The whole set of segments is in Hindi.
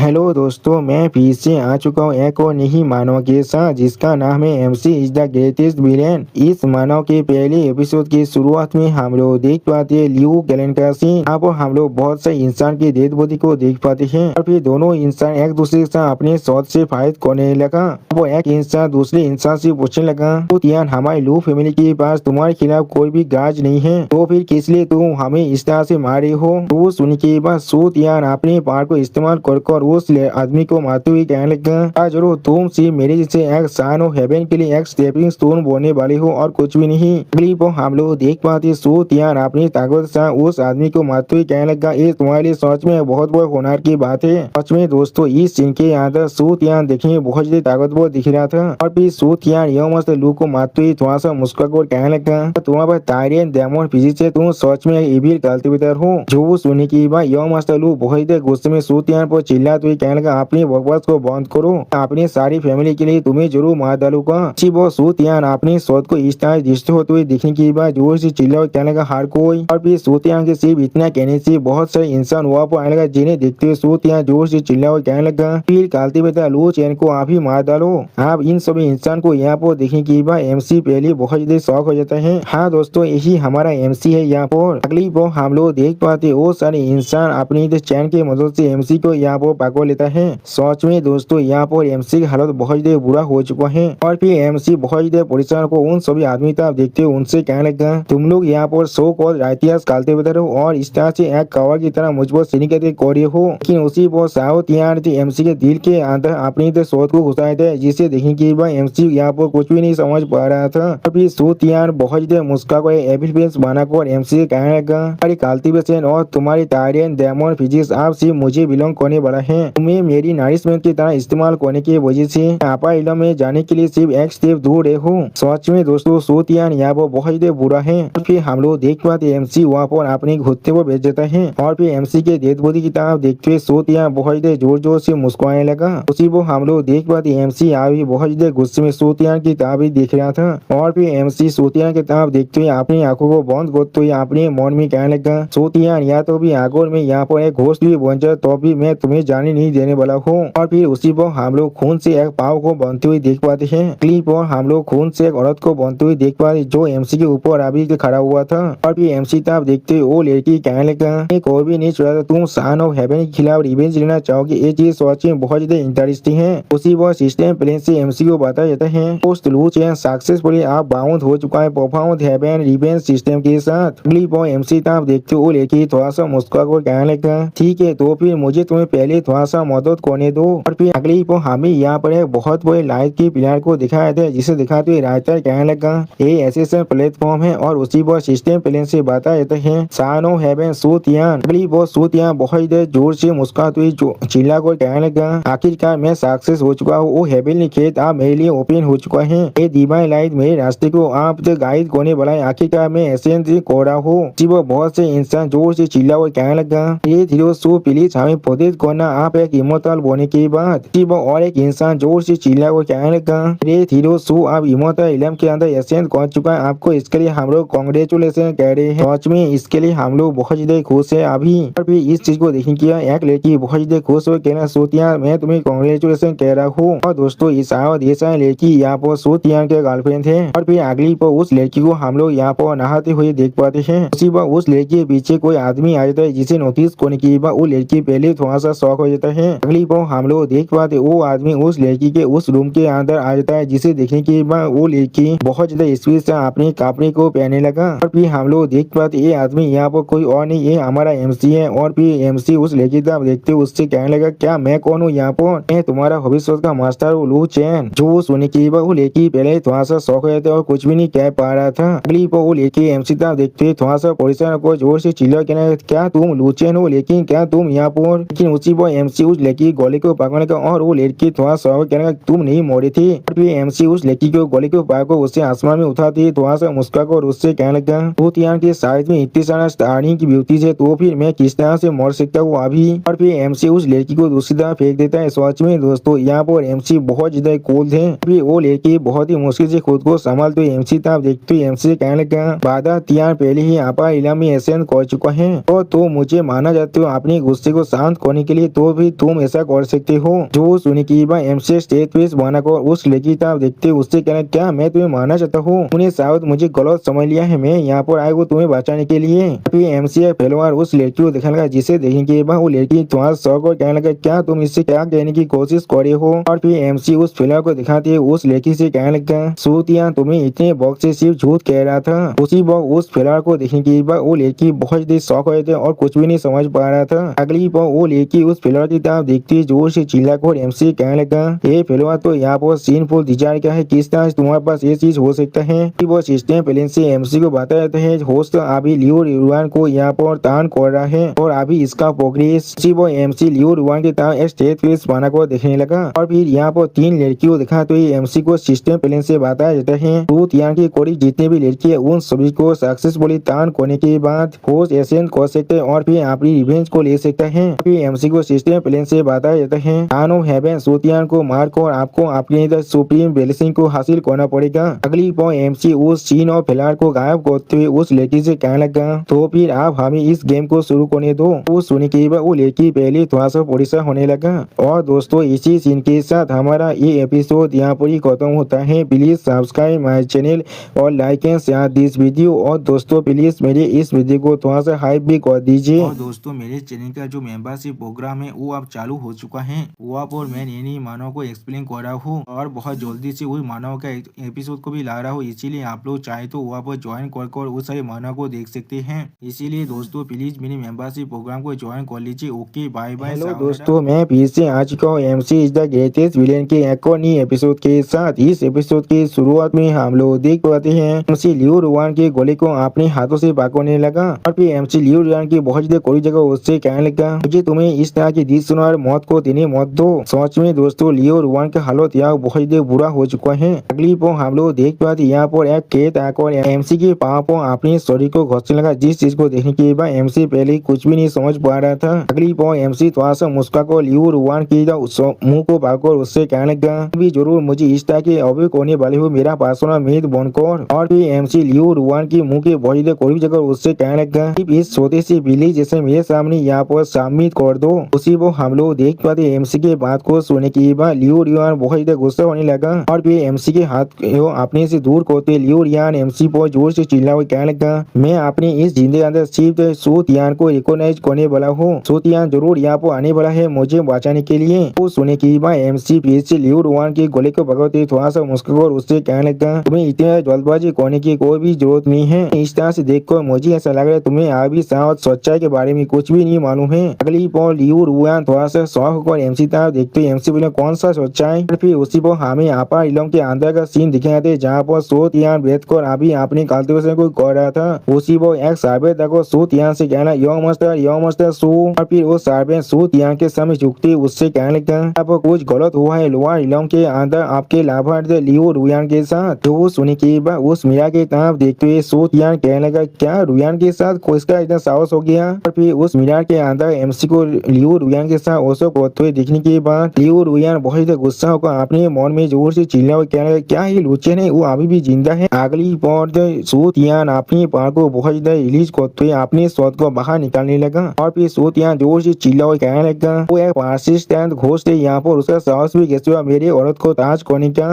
हेलो दोस्तों, मैं फिर से आ चुका हूँ एक और नई मानव के साथ जिसका नाम है MC is the greatest villain. इस मानव के पहले एपिसोड की शुरुआत में हम लोग देख पाते हैं ल्यू गैलन का सीन। यहाँ पर हम लोग बहुत से इंसान की डेड बॉडी को देख पाते हैं और फिर दोनों इंसान एक दूसरे के साथ अपने शॉट से फाइट करने लगा। वो एक इंसान दूसरे इंसान से पूछने लगा, तो यार हमारे लू फैमिली के पास तुम्हारे खिलाफ कोई भी गाज नहीं है, तो फिर किस लिए तुम हमें इस तरह से मारे हो। तो सुनने के बाद सूत यान अपने पावर को इस्तेमाल कर उस आदमी को मारते हुए कहने लगा, जरूर तुम सिर्फ मेरे जैसे एक सन ऑफ हेवन के लिए एक स्टेपिंग स्टोन बनने वाले हो और कुछ भी नहीं। अगली वो हम लोग देख पाते सूत यान अपनी ताकत से उस आदमी को मारते हुए कहने लगा, ये तुम्हारे लिए सच में बहुत बड़ा होनर की बात है। सच में दोस्तों, इस सीन के अंदर सूत यान देखने में बहुत ज्यादा ताकतवर दिख रहा था और फिर सूत यान यह मस्त लू को मारते हुए थोड़ा सा मुस्कुराकर कहने लगा, तुम्हारे पास टायरियन डेमन फिजिक्स है, तुम सच में इविल कल्टिवेटर हो। जो सुनने की बात यह मस्त लू बहुत गुस्से में सूत यान पर चिल्लाते हुए कहने लगा, अपनी बकवास को बंद करो, अपनी सारी फैमिली के लिए तुम्हें जरूर मार डालूंगा। वो सूत यान अपनी शॉट को इस तरह डिस्ट्रॉय होते हुए दिखने की बाद जोर से चिल्ला और कहने लगा, हर कोई। और फिर सूत यान के सिर्फ इतना कहने से बहुत सारे इंसान वहाँ पर आने लगा, जिन्हें देखते हुए सूत यान जोर से चिल्ला और कहने लगा, फिर कल्टिवेटर लू चैन को आप ही मार डालो। आप इन सभी इंसान को यहाँ पर देखने की बाद एमसी पहले बहुत ज्यादा शौक हो जाता है। हाँ दोस्तों, यही हमारा एमसी है। यहाँ पर अगली वो हम लोग देख पाते वो सारे इंसान अपनी चैन की मदद से एमसी को यहाँ पर पकड़ लेता है। सच में दोस्तों, यहाँ पर एमसी की हालत बहुत ज्यादा बुरा हो चुका है और फिर एमसी बहुत ज्यादा परेशान को उन सभी आदमी तक देखते हुए उनसे कहने लगा, तुम लोग यहाँ पर सो कॉल राइटियर्स कल्टिवेटर हो और इस तरह से एक कवर की तरह मुझ पर सिनिकेट कर रहे हो। लेकिन उसी पर साउथ यार एमसी के दिल के अंदर अपनी शोध को घुसाए थे, जिसे देखने के बाद एमसी यहाँ पर कुछ भी नहीं समझ पा रहा था। और फिर सूत यार बहुत ज्यादा मुस्कुरा एविल फेस बनाकर एमसी से कहने लगा, अरे कल्टिवेशन और तुम्हारी टायरियन डेमन फिजिक्स आप सिर्फ मुझे बिलोंग करने वाला है। तुम्हें मेरी नरिशमेंट की तरह इस्तेमाल करने की वजह से आपा इलम में जाने के लिए सिर्फ एक स्टेप दूर रहे हो। सच में दोस्तों, सूत यान यहाँ पर बहुत ज्यादा बुरा है। फिर हम लोग देख पाते एमसी वहाँ पर अपने घुटने को बेच देता है और फिर एमसी के डेड बॉडी की तरफ देखते हुए सूत यान बहुत ज्यादा जोर जोर से मुस्कुराने लगा। उसी वो हम लोग देख पाते एमसी अभी बहुत ज्यादा गुस्से में सूत यान की तरफ देख रहा था और फिर एमसी सूत यान की तरफ देखते हुए अपनी आंखों को बंद करते हुए अपने मन में कहने लगा, सूत यान या तो भी आगोर में यहाँ पर एक घोस्ट भी बन जाए तो भी मैं तुम्हें जाने नहीं देने वाला हूँ। और फिर उसी पर हम लोग खून से एक पाव को बनते हुए देख पाते हैं। क्लिप पर हम लोग खून से एक औरत को बनते हुए देख पाते जो एमसी के ऊपर अभी खड़ा हुआ था। और फिर एमसी तब देखते हुए वो लड़की कहने लगा, कोई भी नहीं चाहता तुम सन ऑफ हेवन के खिलाफ रिवेंज लेना चाहोगे, ये चीज सच में बहुत ज्यादा इंटरेस्टिंग है। उसी पर सिस्टम प्लेन से एमसी को बताया जाता है पोस्ट लू चैन सक्सेसफुली आप बाउंड हो चुका है परफॉर्म हेवन रिवेंज सिस्टम के साथ। अगली पर एमसी तब देखते हुए लड़की थोड़ा सा मुस्कुरा कर कहने लगा, ठीक है तो फिर मुझे तुम्हें पहले थोड़ा सा मदद करने दो। और फिर अगली पर हमें यहाँ पर एक बहुत बड़े लाइट की पिलर को दिखाया था, जिसे दिखाते हुए राइटर कहने लगा, ये एसेसन प्लेटफॉर्म है और उसी पर सिस्टम प्लेन से बताया जाता है सन ऑफ हेवन सूत यान। अगली पर सूत यान बहुत जोर से मुस्कुराते हुए चिल्ला कर कहने लगा, आखिरकार मैं सक्सेस हो चुका हूँ, वो हेवनली खेत आप मेरे लिए ओपन हो चुका है। ये डिवाइन लाइट मेरे रास्ते को आप गाइड करने वाला है, आखिरकार मैं एसेंस कर रहा हूँ। बहुत से इंसान जोर से चिल्ला और कहने लगा, ये धीरे सो प्लीज हमें प्रोटेक्ट करना, आप एक इमोर्टल होने के बाद। और एक इंसान जोर से चिल्ला और कहने लगा, रे थीरो सो आप इमोर्टल इलम के अंदर एसेंस कर चुका है, आपको इसके लिए हम लोग कांग्रेचुलेशन कह रहे हैं। सच में इसके लिए हम लोग बहुत ज्यादा खुश है अभी। और फिर इस चीज को देखने की एक लड़की बहुत ज्यादा खुश हो कहना, सूतियान मैं तुम्हें कांग्रेचुलेशन कह रहा हूँ। और दोस्तों इस लड़की यहाँ पर सूतियान के गर्लफ्रेंड थे। और फिर अगली पर उस लड़की को हम लोग यहाँ पर नहाते हुए देख पाते हैं। उसी पर उस लड़की के पीछे कोई आदमी आ जाता है, जिसे नोटिस करने के बाद वो लड़की पहले थोड़ा सा शॉक हो जाता है। अगली पर हम लोग देख पाते वो आदमी उस लड़की के उस रूम के अंदर आ जाता है, जिसे देखने के बाद वो लड़की बहुत ज्यादा स्पीड से अपने कपड़े को पहनने लगा। और फिर हम लोग देख पाते ये आदमी यहाँ पर कोई और नहीं, ये हमारा एमसी है। और फिर एमसी उस लड़की तरफ देखते उससे कहने लगा, क्या मैं कौन हूँ यहाँ पर, मैं तुम्हारा भविष्य का मास्टर हूँ लू चैन। जो सुनने के बाद वो लड़की पहले थोड़ा सा शौक हो जाता है और कुछ भी नहीं कह पा रहा था। अगली पर वो लड़की एमसी तरफ देखते थोड़ा सा परेशान को जोर से चिल्ला कहना, क्या तुम लू चैन हो, लेकिन क्या तुम यहाँ पर। लेकिन उसी पर एमसी उस लड़की गोली को पकड़ने का और वो लड़की थोड़ा सा कहने का, तुम नहीं मोड़ी थी। और फिर एमसी उस लड़की को गोली को पकड़ उससे आसमान में उठाती थोड़ा सा मुस्कुरा कर उससे कहने लगा, तो यार के साइड में इतनी सारा स्टार्टिंग की ब्यूटी है, तो फिर मैं किस तरह से मर सकता हूँ अभी। और फिर एमसी उस लड़की को दूसरी तरफ फेंक देता है। सच में दोस्तों यहाँ पर एमसी बहुत ज्यादा कूल थे। फिर वो लड़की बहुत ही मुश्किल से खुद को संभालते हुए एमसी तरफ देखते हुए एमसी से कहने लगा, बाधा तियार पहले ही आपा इलामी एसेंस कर चुका है, तो मुझे माना जाते हो अपने गुस्से को शांत करने के लिए, तो तो भी तुम ऐसा कर सकते हो। जो सुनी की बात एमसी स्टेज पे बनाकर उस लड़की तरफ देखते उससे कहना क्या मैं तुम्हें मारना चाहता हूँ, उन्हें शायद मुझे गलत समझ लिया है, मैं यहाँ पर आया हूँ तुम्हें बचाने के लिए। फिर एमसी पहलवान उस लड़की को देखने लगा, जिसे देखने के बाद वो लड़की तुम्हारा शौक और कहने लगा क्या तुम इससे क्या कहने की कोशिश कर रहे हो। और फिर एमसी उस पहलवान को दिखाते उस लड़की से कहने लगा सूतिया तुम्हें इतने वक्त से सिर्फ झूठ कह रहा था। उसी वक्त उस पहलवान को देखने के बाद वो लड़की बहुत ही शौक हो थे और कुछ भी नहीं समझ पा रहा था। अगली बार वो लड़की उस पहलवान की तरफ देखती जोर से चिल्लाकर एमसी कहने लगा ये पहलवान तो यहाँ पर सीन फुल डिजाइन क्या है, किस तरह तुम्हारे पास ये चीज हो सकता है। वो सिस्टम पहले से एमसी को बता जाते हैं होस्ट अभी लियो रुआन को यहाँ पर तान कर रहा है और अभी इसका प्रोग्रेस। वो एमसी लियो रुआन के तरफ स्टेज फेस बना कर देखने लगा और फिर यहाँ पर 3 लड़कियों देखा तो एमसी को सिस्टम पहले से बताया जाता है ट्रूथ यहाँ की कोई जितने भी लड़की है उन सभी को सक्सेसफुली तान करने के बाद होस्ट एसेंट कर सकते हैं और फिर अपनी रिवेंज को ले सकता है। फिर एमसी को सिस्टम प्लान से बताया जाता है आन ऑफ हेवन सूतियान को मारकर आपको अपनी सुप्रीम ब्लेसिंग को हासिल करना पड़ेगा। अगली बार एमसी उस सीन और फिलहाल को गायब करते हुए उस लड़की से कहने लगा तो फिर आप हमें इस गेम को शुरू करने दो। वो सुनने के बाद वो लड़की पहले थोड़ा सा परेशान होने लगा। और दोस्तों इसी सीन के साथ हमारा ये एपिसोड यहाँ पर ही खत्म होता है। प्लीज सब्सक्राइब माई चैनल और like and share this video. और दोस्तों प्लीज मेरे इस वीडियो को थोड़ा सा हाइप भी कर दीजिए। और दोस्तों मेरे चैनल का जो मेंबरशिप प्रोग्राम है वो अब चालू हो चुका है। वो आप और मैं नई मानव को एक्सप्लेन कर रहा हूँ और बहुत जल्दी से वही मानव का एपिसोड को भी ला रहा हूँ। इसीलिए आप लोग चाहे तो वहाँ पर ज्वाइन कर उस सारे मानव को देख सकते हैं। इसीलिए दोस्तों प्लीज मेरे मेंबरशिप प्रोग्राम को ज्वाइन कर लीजिए। Okay bye bye. हेलो दोस्तों मैं फिर से आ चुका हूँ MC is the greatest villain के एक और नई एपिसोड के साथ। इस एपिसोड की शुरुआत में हम लोग देख पाते हैं एमसी लियो रुआन के गोली को अपने हाथों से पकड़ने लगा और फिर एमसी लियो रुआन की बहुत कोई जगह उससे कहने लगा मुझे तुम्हें इस तरह की दिस सुनार मौत को देने मत दो। सच में दोस्तों लियो रुआन का हालत यहाँ बहुत देर बुरा हो चुका है। अगली पर हम लोग देख पाते यहाँ पर एक खेत आकर एमसी के पाँव पर अपने शरीर को घसने लगा, जिस चीज को देखने के बाद एमसी पहले कुछ भी नहीं समझ पा रहा था। अगली पर एमसी थोड़ा सा मुस्का को लियो रुआन की मुंह को पाकर उससे कहने लगा भी जरूर मुझे इस तरह के अभियोग होने वाले हो मेरा पर्सनल मित्र बनकर। और फिर एमसी लियो रुआन की मुंह के बहुत देर कोई जगह उससे कहने लगा इस छोटे से बिल्ली जैसे मेरे सामने यहाँ पर सबमिट कर दो। उसी वो हम लोग देख पाते एमसी के बात को सुनने के बाद लियो रियान बहुत गुस्सा होने लगा और फिर एमसी के हाथ को अपने से दूर करते लियो रियान एमसी पर जोर से चिल्ला हुआ कहने लगा मैं अपनी इस जिंदगी के अंदर सिर्फ सूतियान को रिकॉग्नाइज करने वाला हूँ। सूतियान जरूर यहाँ पर आने वाला है मुझे बचाने के लिए। वो सुनने के बाद एमसी फिर से लियो रियान के गले को पकड़ते थोड़ा सा मुस्कुराकर उससे कहने लगा तुम्हें इतनी जल्दबाजी करने की कोई भी जरूरत नहीं है। इस तरह से देखकर मुझे ऐसा लग रहा है तुम्हें अभी शायद सच्चाई के बारे में कुछ भी नहीं मालूम है। अगली पर लियो रुआन थोड़ा सा शौक होकर एमसी तरफ देखते एमसी बोले कौन सा सच्चाई। फिर उसी पर हमें आपा इलम के अंदर का सीन दिखाए थे जहाँ पर सूतियान बैठकर अभी अपनी कल्टीवेशन को कर रहा था। उसी पर एक सर्वे तक सूतियान से कहना यो मास्टर सू। और फिर वो सर्वे सूतियान के सामने झुकती उससे कहने लगा आप कुछ गलत हुआ है लोअर इलम के अंदर आपके लाभार्थी लियो रुआन के साथ। तो सुनी के बाद उस मीरा के तरफ देखते हुए सूतियान कहने लगा क्या रुआन के साथ किसका इतना साहस हो गया। और फिर उस मीरा के अंदर एमसी को लियो रुआन के साथ ओसो करते हुए दिखने के बाद लियो रुआन बहुत गुस्सा होकर अपने मन में जोर से चिल्ला हुआ कहने लगा क्या ये लुचन है वो अभी भी जिंदा है। अगली बार सूतियान अपनी पार को बहुत रिलीज करते हुए अपने शॉट को बाहर निकालने लगा और फिर सूतियान जोर से चिल्ला हुआ कहने लगा वो एक पार्सिस्टेंट घोस्ट है यहाँ पर उसका साहस भी कैसे हुआ मेरे औरत को ताज करने का।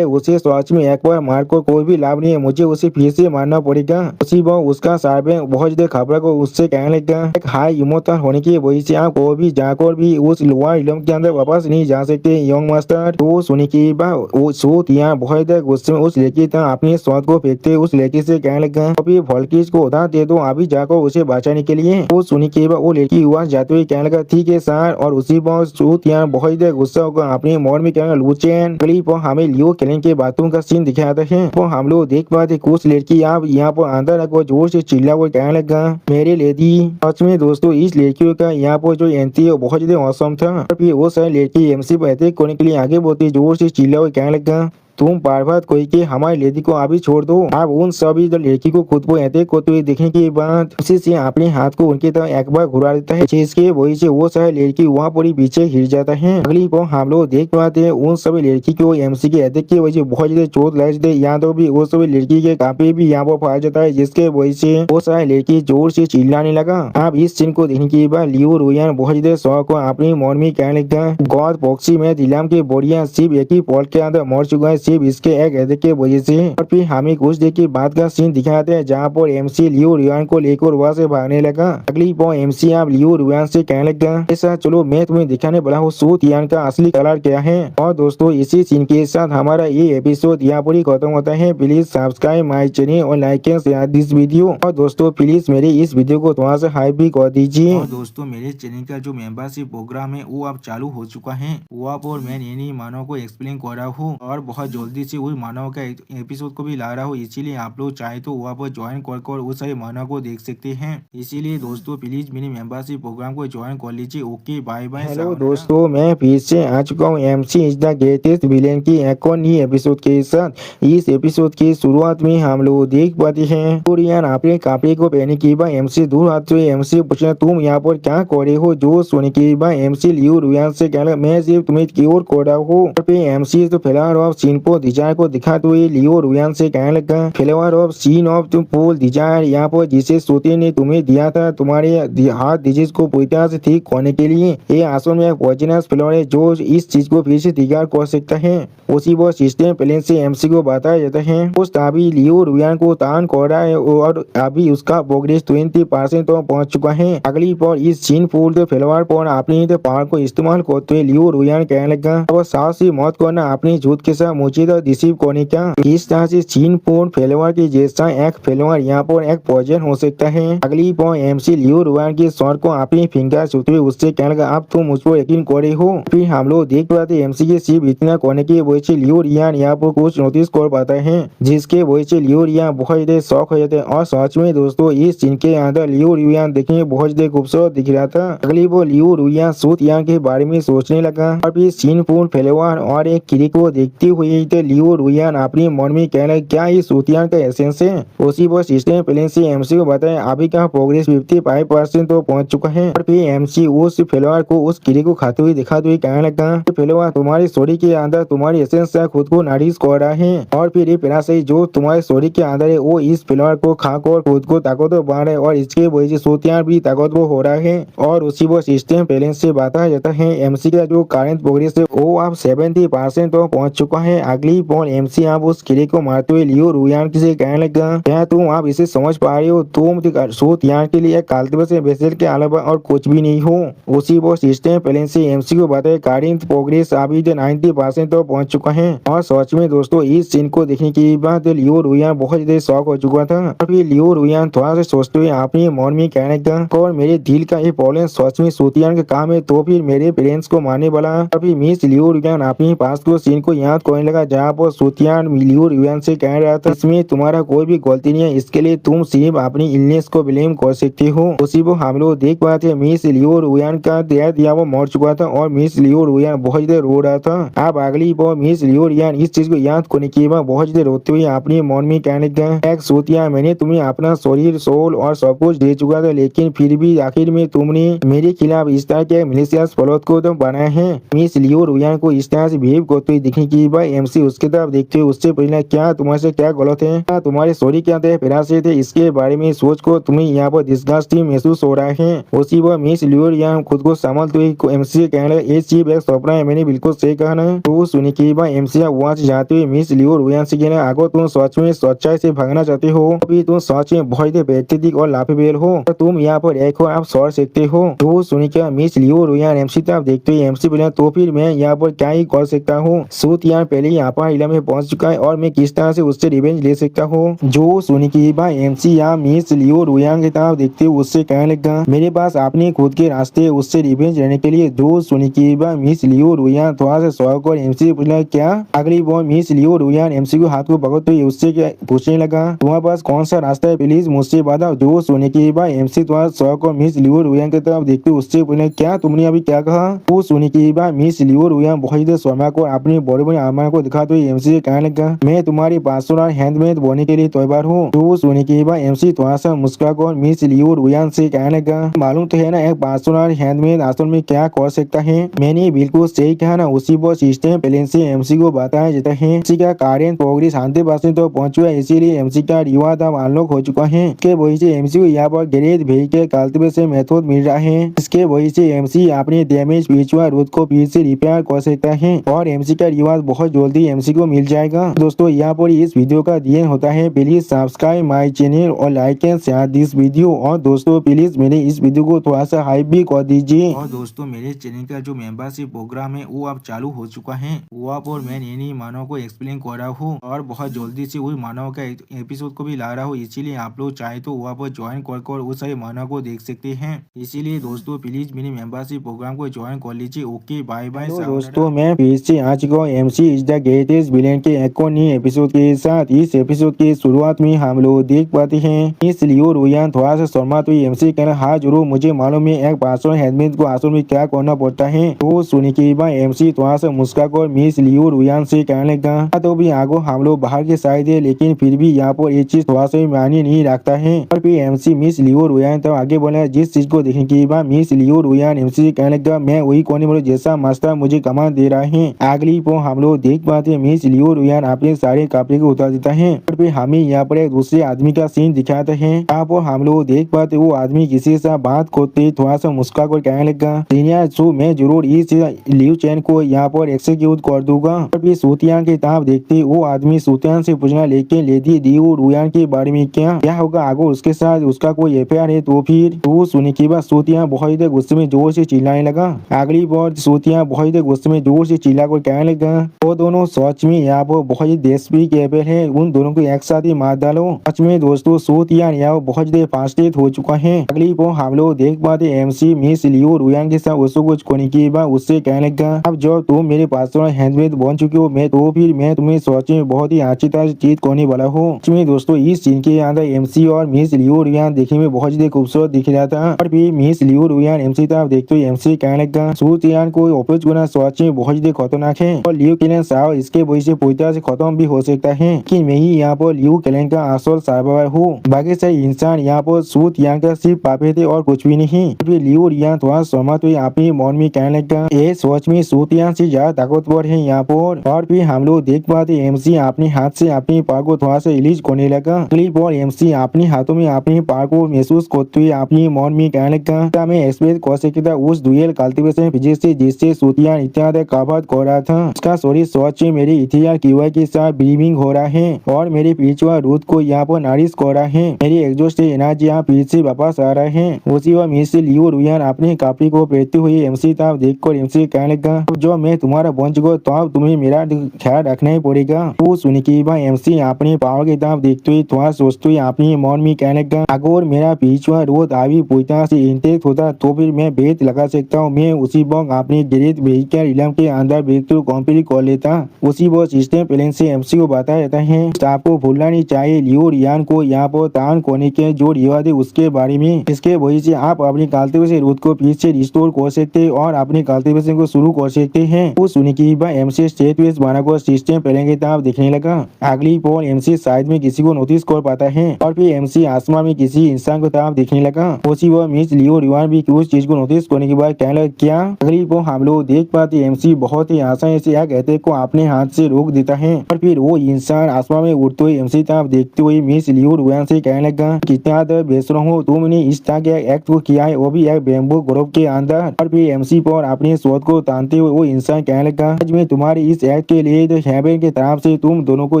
उसे सच में एक बार मार को कोई भी लाभ नहीं है मुझे उसे फिर से मारना पड़ेगा। उसी बार उसका सर्वे बहुत देर खबर को उससे कहने लगा एक हाई इमोशनल होने की वजह से आप को भी जाकर भी उस लोअर इलम के अंदर वापस नहीं जा सकते यंग मास्टर। तो सुनी की बात वो सूतियान बहुत देर गुस्से में उस लड़की तक अपने शॉट को फेंकते उस लड़की से कहने लगा अभी वोल्किस को उधार दे दो अभी जाकर उसे बचाने के लिए। वो सुनी के बाद वो लड़की हुआ जाते हुए कहने लगा ठीक है सर। और उसी बार सूतियान बहुत देर गुस्सा होकर अपने मोड़ में कहने लूचेन क्लिप पर हमें लियो खेलने के बातों का सीन दिखाते हैं। तो हम लोग देख पाते कुछ लड़की आप यहाँ पर अंदर रखो जोर से चिल्ला वो कहने लगा मेरे लेडी। सच में दोस्तों इस लड़कियों का यहाँ पर जो एंट्री है बहुत ज्यादा औसम था। फिर वो सारी लड़की एमसी पर अटैक करने के लिए आगे बढ़ती जोर से चिल्ला वो कहने लगा तुम बार बार कोई के हमारी लड़की को अभी छोड़ दो। अब उन सभी लड़की को खुद को ऐसे करते हुए देखने के बाद उसी से अपने हाथ को उनकी तरफ एक बार घुरा देता है, जिसके वजह से वो सारे लड़की वहाँ पर ही पीछे गिर जाता है। अगली बार हम लोग देख पाते हैं उन सभी लड़की को एमसी के अटैक की वजह से बहुत ज्यादा चोट लग जाती है। यहाँ तो भी वो सभी लड़की के काफी भी यहाँ पर फंस जाता है, जिसके वजह से वो सारे लड़की जोर से चिल्लाने लगा। अब इस सीन को देखने के बाद लियो रुयान बहुत ज्यादा शौक को अपनी मन में कहने लगा, गॉड बॉक्सी में दिलाम के बोरिया सिर्फ एक ही पॉल के अंदर मर चुका है, सिर्फ इसके एक अटैक की वजह से। और फिर हमें कुछ देर के बाद का सीन दिखाते हैं जहाँ पर एमसी लियो रुयान को लेकर वहाँ से भागने लगा। अगली बार एमसी आप लियो रुयान से कहने लगा, ऐसा चलो मैं तुम्हें दिखाने वाला हूँ सू तियान का असली कलर क्या है। और दोस्तों इसी सीन के साथ हमारा ये एपिसोड यहाँ पर ही खत्म होता है। प्लीज सब्सक्राइब माई चैनल और like and share this video. और दोस्तों प्लीज मेरे इस वीडियो को थोड़ा सा हाइप भी कर दीजिए। और दोस्तों मेरे चैनल का जो मेंबरशिप प्रोग्राम है वो अब चालू हो चुका है। वहाँ पर मैं नई मानव को एक्सप्लेन कर रहा हूँ और बहुत जल्दी से वही मानव का एपिसोड को भी ला रहा हूँ, इसीलिए आप लोग चाहे तो वहाँ पर ज्वाइन कर उस सारे मानव को देख सकते हैं। इसीलिए दोस्तों प्लीज मेरे मेंबरशिप प्रोग्राम को ज्वाइन कर लीजिए। Okay bye bye. हेलो दोस्तों, मैं फिर से आ चुका हूँ MC is the greatest villain की एक और नई एपिसोड के साथ। इस एपिसोड की शुरुआत में हम लोग देख पाते हैं कोरियन अपने कपड़े को पहने के बाद एमसी दूर हाथ से एमसी पूछना तुम यहाँ पर क्या कर रहे हो। जो सुनने के बाद एमसी लियो रुयान से कहना मैं सिर्फ तुम्हें क्योर कर रहा हूँ। एमसी तो फ्लावर ऑफ सीन पर डिजायर को दिखाते हुए लियो रुयान से कहने लगा, फ्लावर ऑफ सीन ऑफ तुम पोल डिजायर यहाँ पर जिसे सोते ने तुम्हें दिया था तुम्हारे हार्ट डिजीज को पूरी तरह से ठीक होने के लिए। ये असल में पॉइजनस फ्लावर है जो इस चीज को फिर से तैयार कर सकता है। उसी वो सिस्टम प्लान से एमसी को बताया जाता है। उस अभी लियो रुयान को तान कर रहा है और अभी उसका प्रोग्रेस 20% तो पहुंच चुका है। अगली पर इस सीन फूल के फ्लावर पर अपनी पावर को इस्तेमाल करते हुए लियो रुयान कहने लगा, अब साहस से मौत करना अपनी झूठ के साथ मुझे तो रिसीव करने का। इस तरह से सीन फूल फ्लावर के जैसा एक फ्लावर यहाँ पर एक पॉइजन हो सकता है। अगली पर एमसी लियो रुयान के शॉट को अपनी फिंगर छूते हुए उससे कहने लगा, अब तुम मुझ पर यकीन कर रहे हो। फिर हम लोग देख पाते एमसी के सिर्फ इतना करने की वजह से लियो रुयान यहाँ पर कुछ नोटिस कर पाता है, जिसके वजह से लियो रुयान बहुत ज्यादा शौक हो जाते हैं। और सच में दोस्तों इस सीन के अंदर लियो रुयान देखने बहुत ज्यादा खूबसूरत दिख रहा था। अगली वो लियो रुयान सूतियान के बारे में सोचने लगा और फिर सीन फूल फ्लेवर और एक किरी को देखते हुए तो लियो रुयान अपनी मन में कहना क्या ये सूतियान का एसेंस है। उसी वो सिस्टम प्लान से एमसी को बताया अभी का प्रोग्रेस 55% तो पहुंच चुका है। और फिर एमसी उस फ्लेवर को उस किरी को खाते हुए दिखाते हुए कहने लगा, फ्लेवर तुम्हारी स्टोरी के अंदर तुम्हारी एसेंस खुद को नरिश कर रहा है और फिर ये पैरासाइट जो तुम्हारे स्टोरी के अंदर है वो इस फ्लेवर को खाकर खुद को ताकतवर बना रहा है और इसके वजह से सूतियान भी ताकतवर हो रहा है। और उसी वो सिस्टम बैलेंस से बताया जाता है एमसी का जो करंट प्रोग्रेस है वो अब 70% तो पहुंच चुका है। अगली बॉल एमसी आप उस किले को मारते हुए लियो रुयान से कहने लगा, क्या तुम आप इसे समझ पा रहे हो, तुम सूतियान के लिए काल्टिवेशन वेसल के अलावा और कुछ भी नहीं हो। उसी वो सिस्टम बैलेंस से एमसी को बताया करंट प्रोग्रेस अभी 90% तो पहुंच चुका है। और सच में दोस्तों इस सीन को देखने के बाद लियो रुयान बहुत ज्यादा शौक हो चुका था। और फिर लियो रुयान थोड़ा सा सोचते हुए अपने मन में कहने लगा, और मेरे दिल का ये प्रॉब्लम सच में सूतियान का काम है तो फिर मेरे पेरेंट्स को मारने वाला। अभी मिस लियो रुयान अपने पास को सीन को याद करने लगा जहाँ पर सूतियान लियो रुयान से कह रहा था इसमें तुम्हारा कोई भी गलती नहीं है, इसके लिए तुम सिर्फ अपनी इलनेस को ब्लेम कर सकते हो। उसी वो हम लोग देख पाते मिस लियो रुयान का दिया वो मर चुका था और मिस लियो रुयान बहुत ज्यादा रो रहा था। अब अगली बार मिस लियो रुयान इस चीज को याद करने के बाद बहुत ज्यादा रोते हुए अपने मन में कहने लगा, एक सूतिया मैंने तुम्हें अपना शरीर सोल और सब कुछ दे चुका था लेकिन फिर भी आखिर में तुमने मेरे खिलाफ इस तरह के मिलिशियस प्लॉट को तो बनाया है। मिस लियो रुयान को इस तरह से बिहेव करते हुए दिखने की बाद एमसी उसके तरफ देखते हुए उससे पहले क्या तुम्हारे से क्या गलत है, क्या तुम्हारे सॉरी क्या थे पैरासाइट थे, इसके बारे में सोच को तुम्हें यहाँ पर डिस्गस्टिंग महसूस हो रहा है। उसी वह मिस लियो रुयान खुद को संभालते हुए एमसी से कहने लगा, ये चीज एक सपना है, मैंने बिल्कुल सही कहा ना। तो सुनने के बाद एमसी वहाँ से जाते हुए मिस लियो रुयान से कहना, अगर तुम सच में सच्चाई से भागना चाहते हो अभी तुम सच में बहुत बेहतरीन और लाफेबेल हो तो तुम यहाँ पर एक और आप सौर सकते हो। तो सुनी क्या मिस लियो रुयान एमसी तरफ देखते हुए एमसी बोला, तो फिर मैं यहाँ पर क्या ही कर सकता हूँ, सूतियान पहले यहाँ पर इला में पहुंच चुका है और मैं किस तरह से उससे रिवेंज ले सकता हूँ। जो सुनी की बात एमसी यहाँ मिस लियो रुयान की तरफ देखते हुए उससे कहने लगा, मेरे पास अपने खुद के रास्ते उससे रिवेंज लेने के लिए। जो सुनी की बात मिस लियो रुयान थोड़ा सा शौक और एमसी से पूछना क्या। अगली बार मिस लियो रुयान एमसी को हाथ को पकड़ते हुए उससे पूछने लगा, तुम्हारे पास कौन सा रास्ता है, प्लीज मुझसे बताओ। जो सुनने के बाद एमसी थोड़ा शौक और मिस लियो रुयान की तरफ देखते उससे पूछने क्या तुमने अभी क्या कहा। वो सुनने के बाद मिस लियो रुयान बहुत शर्मा को अपनी बड़े बड़े आत्मा को को दिखाते हुए एमसी से कहने लगा, मैं तुम्हारी पासवान हैंडमेड बोने के लिए तैयार हूँ। तो सुनने के बाद एमसी थोड़ा सा मुस्कुराकर मिस लियो रुयान से कहने लगा, मालूम तो है ना एक पासवान हैंडमेड असल में क्या कर सकता है। मैंने बिल्कुल सही कहा ना। उसी पर सिस्टम प्लान से एमसी को बताया जाता है। एमसी का कार्य प्रोग्रेस 100% तो पहुंच चुका है, इसीलिए एमसी का रिवार्ड अब अनलॉक हो चुका है। इसके वजह से एमसी को यहाँ पर ग्रेट व्हीकल कल्टीवेशन मेथड मिल रहा है। इसके वजह से एमसी अपने डैमेज पिछुआ रोड को फिर से रिपेयर कर सकता है और एमसी का रिवार्ड बहुत जल्दी एमसी को मिल जाएगा। दोस्तों यहाँ पर इस वीडियो का दी होता है। प्लीज सब्सक्राइब माई चैनल और like and share this video. और दोस्तों प्लीज मेरे इस वीडियो को थोड़ा सा हाइप भी कर दीजिए। और दोस्तों मेरे चैनल का जो मेंबरशिप प्रोग्राम है वो अब चालू हो चुका है। वहाँ पर मैं नई मानव को एक्सप्लेन कर रहा हूँ और बहुत जल्दी से वही मानव का एपिसोड को भी ला रहा हूँ। इसीलिए आप लोग चाहे तो वहाँ पर ज्वाइन कर उस सारे मानव को देख सकते हैं। इसीलिए दोस्तों प्लीज मेरे मेंबरशिप प्रोग्राम को ज्वाइन कर लीजिए। Okay bye bye. दोस्तों मैं फिर से आ चुका हूँ MC is the greatest villain के एक और नए एपिसोड के साथ। इस एपिसोड की शुरुआत में हम लोग देख पाते हैं इस लियो रुयान थोड़ा सा शर्मा तो एमसी कहना, हाँ जरूर मुझे मालूम है एक पासवान हैंडमेड को असल में क्या करना पड़ता है। तो सुनने के बाद एमसी थोड़ा सा मुस्कुराकर मिस लियो रुयान से कहने लगा, तो भी आगो हम लोग बाहर के साइड है, लेकिन फिर भी यहाँ पर एक चीज थोड़ा सा मायने नहीं रखता है। और फिर एमसी मिस लियो रुयान तो आगे बोला, जिस चीज को देखने के बाद मिस लियो रुयान एमसी से कहने लगा, मैं वही कोने बोलो जैसा मास्टर मुझे कमान दे रहा है। अगली को हम लोग देख पाते हैं मिस लियो रुयान अपने सारे कपड़े को उतार देता है और फिर हमें यहाँ पर एक दूसरे आदमी का सीन दिखाते हैं। यहाँ पर हम लोग देख पाते वो आदमी किसी से बात करते थोड़ा सा मुस्कुरा कर कहने लगा, सीनियर सो मैं जरूर इस लिव चैन को यहाँ पर एक्सिक्यूट कर दूंगा। और फिर सूतियान की तरफ देखते वो आदमी सूतियान से पूछना, लेकिन लेडी लियो रुयान के बारे में क्या होगा अगर उसके साथ उसका कोई एफआईआर है तो फिर। तो सुनने के बाद सूतियान बहुत ही गुस्से में जोर से चिल्लाने लगा। अगली बार सूतियान बहुत ही गुस्से में जोर से चिल्ला कर कहने लगा, वो दोनों सच में यहाँ पर बहुत ही देशप्रिय कैपेबल है, उन दोनों को एक साथ ही मार डालो। सच में दोस्तों सूतियान यहाँ बहुत ही फास्टेड हो चुका है। अगली बार हम लोग देख पाते एमसी मिस लियो रुयान के साथ उसको कुछ करने के बाद उससे कहने लगा, अब जो तुम मेरे पास हैंडमेड बन चुके हो मैं तो फिर मैं तुम्हें सच में बहुत ही अच्छी तरह चीज करने वाला हूँ। इसमें दोस्तों इस सीन के अंदर एमसी और मिस लियो रुयान देखने में बहुत ही खूबसूरत दिख रहा था। और फिर मिस लियो रुयान एमसी तरफ देखते हुए एमसी कहने लगा, सूतियान को अप्रोच करना सच में बहुत ही खतरनाक है और लियो कैलन साहब इसके वजह से पूरी तरह से खत्म भी हो सकता है कि मैं ही यहाँ पर लियो कैलन का असल सर्वाइवर हूँ। बाकी सारे इंसान यहाँ पर सूतियान का सिर्फ पापे थे और कुछ भी नहीं। फिर लियो रुयान थोड़ा सहमत हुए अपने मन में कहने लगा, ये सच में सूतियान से ज्यादा ताकतवर है यहाँ पर। और फिर हम लोग देख पाते एमसी अपने हाथ से अपने पैर को थोड़ा सा रिलीज करने लगा। क्लिप और एमसी अपने हाथों में अपने पैर को महसूस करते हुए अपने मन में कहने लगा, मैं एक्सप्रेस कर सकता था उस डुअल कल्टीवेशन फिजिक्स से जिससे सूतियान इत्यादि कवर कर रहा था। उसका शरीर सच में मेरे इथिया कीवा के साथ ब्रीमिंग हो रहा है और मेरे पिछुआ रूट को यहाँ पर नारिश कर रहा है। मेरी एग्जॉस्ट से एनर्जी यहाँ फिर से वापस आ रहा है। उसी वक्त मिस लियो रुयान अपने कपड़े को पहनते हुए एमसी तरफ देखकर एमसी कहने लगा, जो मैं तुम्हारा बन चुका तो अब तुम्हें मेरा ख्याल रखना ही पड़ेगा। वो सुन के बाद एमसी अपने पावर की तरफ देखते हुए थोड़ा सोचते हुए अपने मन में कहने लगा, अगर मेरा पिछुआ रोड अभी पूरी तरह से इंटेक्ट होता तो फिर मैं बेत लगा सकता हूँ। मैं उसी वक्त अपने ग्रेट व्हीकल इलम के अंदर ब्रेकथ्रू कंप्लीट कर लेता। उसी वो सिस्टम प्लान से एमसी को बताया जाता है। आपको भूलना नहीं चाहिए लियो रुयान को यहाँ पर तान करने के जो रिवाज है उसके बारे में। इसके वजह से आप अपनी कल्टीवेशन रूट को फिर से रिस्टोर कर सकते हैं और अपनी कल्टीवेशन को शुरू कर सकते हैं। वो सुनने की बात एमसी स्टेट वेस्ट बनाकर सिस्टम प्लान की तरफ देखने लगा। अगली पल एमसी साइड में किसी को नोटिस कर पाता है और फिर एमसी आसमान में किसी इंसान को तरफ देखने लगा। उसी वो मिस लियो रुयान भी उस चीज को नोटिस करने के बाद कहने लगा, क्या। अगली पल हम लोग देख पाते एमसी बहुत ही आसानी से एक कहते को अपने हाथ से रोक देता है और फिर वो इंसान आसमान में उड़ते हुए एमसी तरफ देखते हुए मिस लियो रुयान से कहने लगा, कितना बेशरम हो तुमने इस तरह के एक्ट को किया है वो भी एक बेम्बू ग्रुप के अंदर। और फिर एमसी पर अपने शोध को तानते हुए वो इंसान कहने लगा, आज मैं तुम्हारी इस एक्ट के लिए तो हेवन की तरफ से तुम दोनों को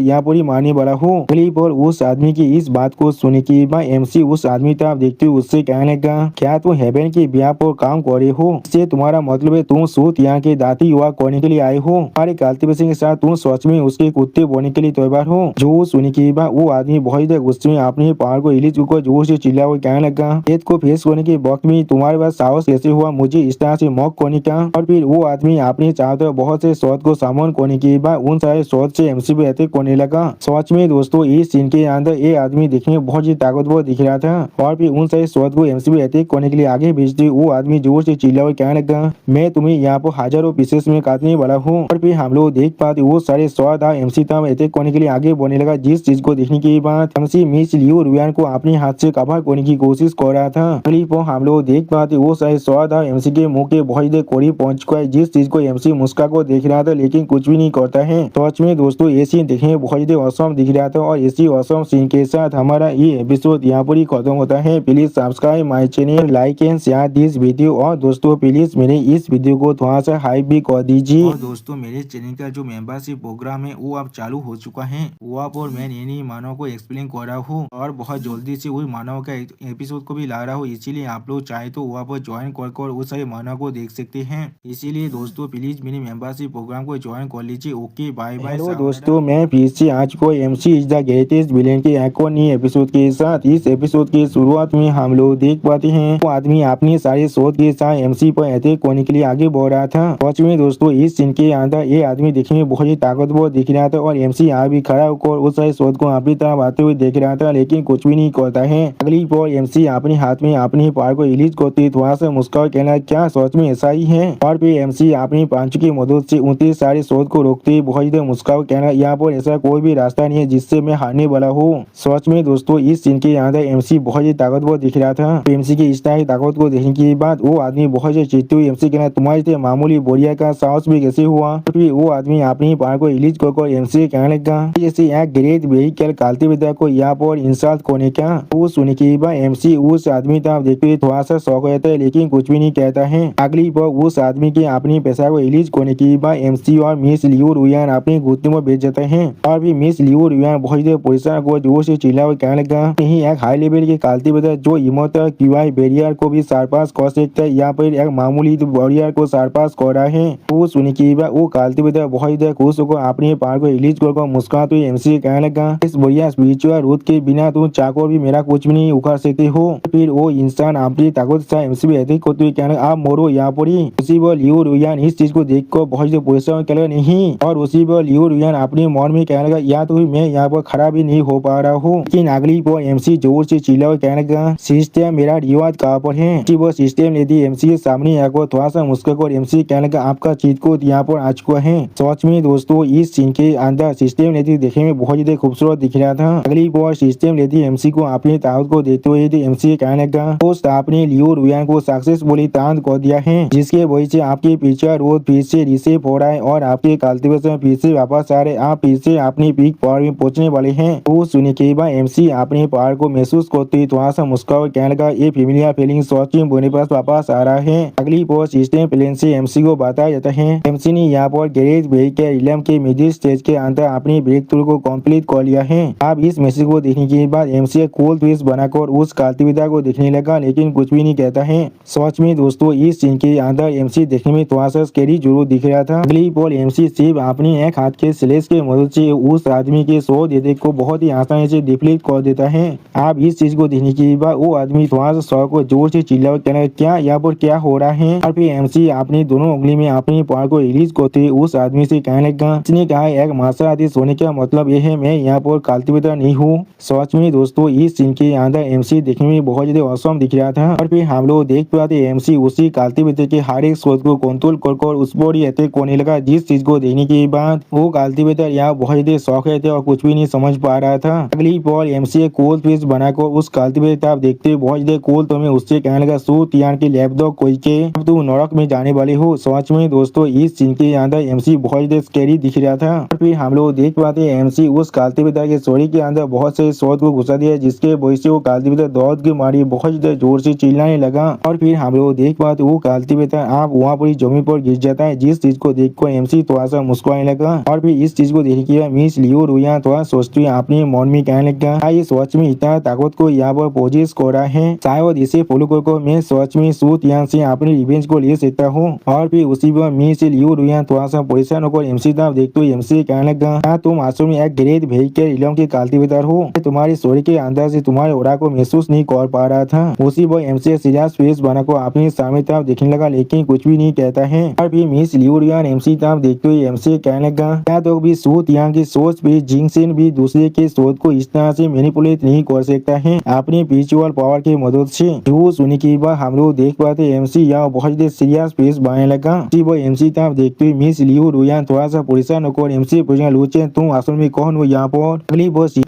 यहाँ पर ही मारने वाला हूँ। क्लिप और उस आदमी की इस बात को सुनने के बाद एमसी उस आदमी तरफ देखते हुए उससे कहने लगा, क्या तुम हेवन के ब्याह पर काम कर रहे हो? इससे तुम्हारा मतलब है तुम सूत यहाँ के दाती युवा करने के लिए आए हो। हमारे कल्टीवेशन के साथ तुम सच में उसके कुत्ते बोने के लिए तैयार हो। जो सुनने के बाद वो आदमी बहुत गुस्से में अपने पहाड़ को हिली चुका जोर से चिल्ला हुआ कहने लगा, खेत को फेस करने के वक्त में तुम्हारे पास साहस कैसे हुआ मुझे इस तरह से मौक करने का? और फिर वो आदमी अपने चाहते बहुत से शॉट को सामन करने के बाद उन सारे शॉट से एमसी पे अटैक करने लगा। सच में दोस्तों इस सीन के अंदर ये आदमी देखने में बहुत ही ताकतवर दिख रहा था और फिर उन सारे शॉट को एमसी पे अटैक करने के लिए आगे भेजते वो आदमी जोर से चिल्ला हुआ कहने लगा, मैं तुम्हें यहाँ पर हजारों पीसेस में काटने वाला हूँ। और फिर हम लोग देख देख पाते वो सारे स्वाद एमसी तब अटैक करने के लिए आगे बढ़ने लगा, जिस चीज को देखने के बाद एमसी मिस लियू रुयान को अपने हाथ से कवर करने की कोशिश कर रहा था। अगली पर हम लोग देख पाते वो सारे स्वाद एमसी के मुंह के बहुत देर करीब पहुंच चुका है, जिस चीज को एमसी मुस्का को देख रहा था लेकिन कुछ भी नहीं करता है। तो सच में दोस्तों ये सीन देखने में बहुत ही औसम दिख रहा था और इसी औसम सीन के साथ हमारा ये एपिसोड यहाँ पर ही खत्म होता है। Please subscribe my channel, like and share this video और दोस्तों प्लीज मेरे इस वीडियो को थोड़ा सा हाइप भी कर दीजिए। और दोस्तों मेरे चैनल का जो मेंबरशिप प्रोग्राम है वो अब चालू हो चुका है, वहाँ पर मैं नई मानव को एक्सप्लेन कर रहा हूँ और बहुत जल्दी से वही मानव का एपिसोड को भी ला रहा हूँ, इसीलिए आप लोग चाहे तो वहाँ पर ज्वाइन कर उस सारे मानव को देख सकते हैं। इसीलिए दोस्तों प्लीज मेरे मेंबरशिप प्रोग्राम को ज्वाइन कर लीजिए। Okay bye bye. हेलो दोस्तों, मैं फिर से आज को MC is the greatest villain के एक और नए एपिसोड के साथ। इस एपिसोड की शुरुआत में हम लोग देख पाते हैं वो आदमी अपनी सारे शोध के साथ एमसी पर अटैक करने के लिए आगे बढ़ रहा था। सच में दोस्तों इस सीन के अंदर ये आदमी देखने में बहुत ही ताकतवर दिख रहा था और एमसी यहाँ भी खड़ा होकर उस सारे शोध को अपनी तरफ आते हुए देख रहा था लेकिन कुछ भी नहीं करता है। अगली पर एमसी अपने हाथ में अपनी पावर को रिलीज करते थोड़ा सा मुस्कुरा कहना क्या सच में ऐसा ही है, और फिर एमसी अपनी पांच की मदद से उनके सारे शोध को रोकते बहुत ही मुस्कुरा कहना यहाँ पर ऐसा कोई भी रास्ता नहीं है जिससे मैं हारने वाला हूँ। सच में दोस्तों इस सीन के अंदर एमसी बहुत ही ताकतवर दिख रहा था। एमसी की इस तरह ताकत को देखने के बाद वो आदमी बहुत से चिढ़ते हुए एमसी कहना तुम्हारे से मामूली बोरिया का साहस भी कैसे हुआ। फिर वो आदमी अपनी पावर को रिलीज कर एमसी कहने लगा जैसे एक ग्रेट व्हीकल कालती विद्या को यहाँ पर इंसल्ट करने का। वो सुनने के बाद एमसी उस आदमी तरफ देखते हुए थोड़ा सा शौक रहता है लेकिन कुछ भी नहीं कहता है। अगली पर उस आदमी के अपनी पैसा को रिलीज करने के बाद एमसी और मिस लियू रुयान अपने घुटने में बेच जाते हैं और भी मिस लियू रुयान बहुत देर परेशान को जोर से चिल्ला हुआ कहने लगा नहीं एक हाई लेवल के कालती विद्या जो इमोट क्यूआई बैरियर को भी सरपास कर सकता है यहाँ पर एक मामूली बैरियर को सरपास कर रहा है। वो सुनने के बाद वो कालती विद्या बहुत देर खुश होकर अपने पावर को रिलीज कर मुस्कुराते हुए एमसी कहने लगा इस बढ़िया स्पिरिचुअल रूट के बिना तुम चाको भी मेरा कुछ भी नहीं उखाड़ सकते हो। फिर वो इंसान अपनी ताकत से एमसी भी अटैक करते हुए कहने आप मोरो यहाँ पर ही। उसी पर लियू रुयान इस चीज को देख कर बहुत देर परेशान कहने लगा नहीं, और उसी पर लियू रुयान अपने मन में कहने लगा या तो मैं यहाँ पर खड़ा भी नहीं हो पा रहा हूँ। लेकिन अगली पर एमसी जोर से चिल्ला हुआ कहने लगा सिस्टम मेरा रिवाज कहाँ पर है। वो सिस्टम लेती एमसी के सामने आकर थोड़ा सा मुस्कुराकर एमसी कहने लगा आपका चीट कोड यहाँ पर आ चुका है। सच में दोस्तों इस सीन के अंदर सिस्टम लेती देखने में बहुत ही खूबसूरत दिख रहा था। अगली बार सिस्टम लेती एमसी को अपनी ताकत को देते हुए एमसी कहने लगा दोस्त आपने लियू रुयान को सक्सेसफुली तांत कर दिया है जिसके वजह से आपके पीछे रोड फिर से रिसेप हो रहा है और आपके कल्टीवेशन फिर से वापस आ रहे, आप फिर से अपनी पीक पावर में पहुंचने वाले हैं। वो सुनने के बाद एमसी अपने पावर को महसूस करते थोड़ा सा मुस्कुरा कहने लगा ये फेमिलियर फीलिंग सच में बोने पास वापस आ रहा है। अगली बार सिस्टम प्लेन से एमसी को बताया जाता है एमसी ने यहाँ पर गैरेज व्हीकल इलम के मिडिल स्टेज के अंदर अपनी ब्रेक थ्रू को कंप्लीट कर लिया है। अब इस मैसेज को देखने के बाद एमसी कोल ट्विस्ट बनाकर उस काल्तिविदा को देखने लगा लेकिन कुछ भी नहीं कहता है। सच में दोस्तों इस सीन के अंदर एमसी देखने में थोड़ा सा स्कैरी जरूर दिख रहा था। अगली बार एमसी सिर्फ अपनी एक हाथ के स्लेश के मदद से उस आदमी के सो देते को बहुत ही आसानी से डिप्लीट कर देता है। अब इस चीज को देखने के बाद वो आदमी थोड़ा सा सौ को जोर से चिल्ला कहना क्या यहाँ पर क्या हो रहा है, और फिर एमसी अपनी दोनों उंगली में अपनी पावर को रिलीज करते उस आदमी से कहने लगा उसने कहा एक मार्शल आर्टिस्ट होने का मतलब यह है मैं यहाँ पर काल्तिवेटर नहीं हूँ। सच में दोस्तों इस सीन के अंदर एमसी देखने में बहुत ज्यादा औसम दिख रहा था और फिर हम लोग देख पाते एमसी उसी काल्तिवेटर के हर एक सोच को कंट्रोल कर उस पर ही अटैक करने लगा, जिस चीज को देखने के बाद वो काल्तिवेटर यहाँ बहुत ज्यादा शौक थे और कुछ भी नहीं समझ पा रहा था। अगली बार एमसी कोल फिश बनाकर उस काल्तिवेटर देखते बहुत ज्यादा कोल तो मैं उससे कहने लगा सू तियान के लैब दो कोई के अब तू नरक में जाने वाले हो। सच में दोस्तों इस सीन के अंदर एमसी बहुत ज्यादा स्कैरी दिख रहा था और फिर हम लोग देख पाते एमसी उस काल्तिवेटर के सोरी के अंदर बहुत से शॉट को घुसा दिया जिसके वजह से वो काल्तिवेटर दौड़ के मारी बहुत ज्यादा जोर से चिल्लाने लगा और फिर हम लोग देख पाते वो काल्तिवेटर आप वहाँ पर जमीन पर गिर जाता है, जिस चीज को देखकर एमसी थोड़ा सा मुस्कुराने लगा और फिर इस चीज को देखिए मिस लियू रुयान थोड़ा सोचती अपने मन में कहने लगा ये सच में इतना ताकत को यहाँ पर पोजिस कर रहा है, शायद इसे फॉलो कर मैं सच में सूत यहाँ से अपनी रिवेंज को ले सकता हूँ। और फिर उसी पर मिस लियू रुयान थोड़ा सा परेशान होकर एमसी तरफ देखते हुए एमसी कहने लगा तुम आसू में एक ग्रेट व्हीकल इलम के काल्तिवेटर हो, तुम्हारी स्टोरी के अंदर से तुम्हारे ओरा को महसूस नहीं कर पा रहा था। उसी पर एमसी सीरियस फेस बनाकर अपने सामने तरफ देखने लगा लेकिन कुछ भी नहीं कहता है और फिर मिस लियू रुयान एमसी तरफ देखते हुए एमसी कहने लगा क्या तो भी सूत यहाँ की सोच भी जिंगसेन भी दूसरे के सोच को इस तरह से मैनिपुलेट नहीं कर सकता है अपनी स्पिरिचुअल पावर की मदद से। वो सुनने के बाद हम लोग देख पाते एमसी यहाँ बहुत सीरियस फेस बनाने लगा। वो एमसी तरफ देखते हुए मिस लियू रुयान जिसका थोड़ा सा परेशान होकर एमसी पूछेगा लूचेन तुम असल में कौन हो यहाँ पर।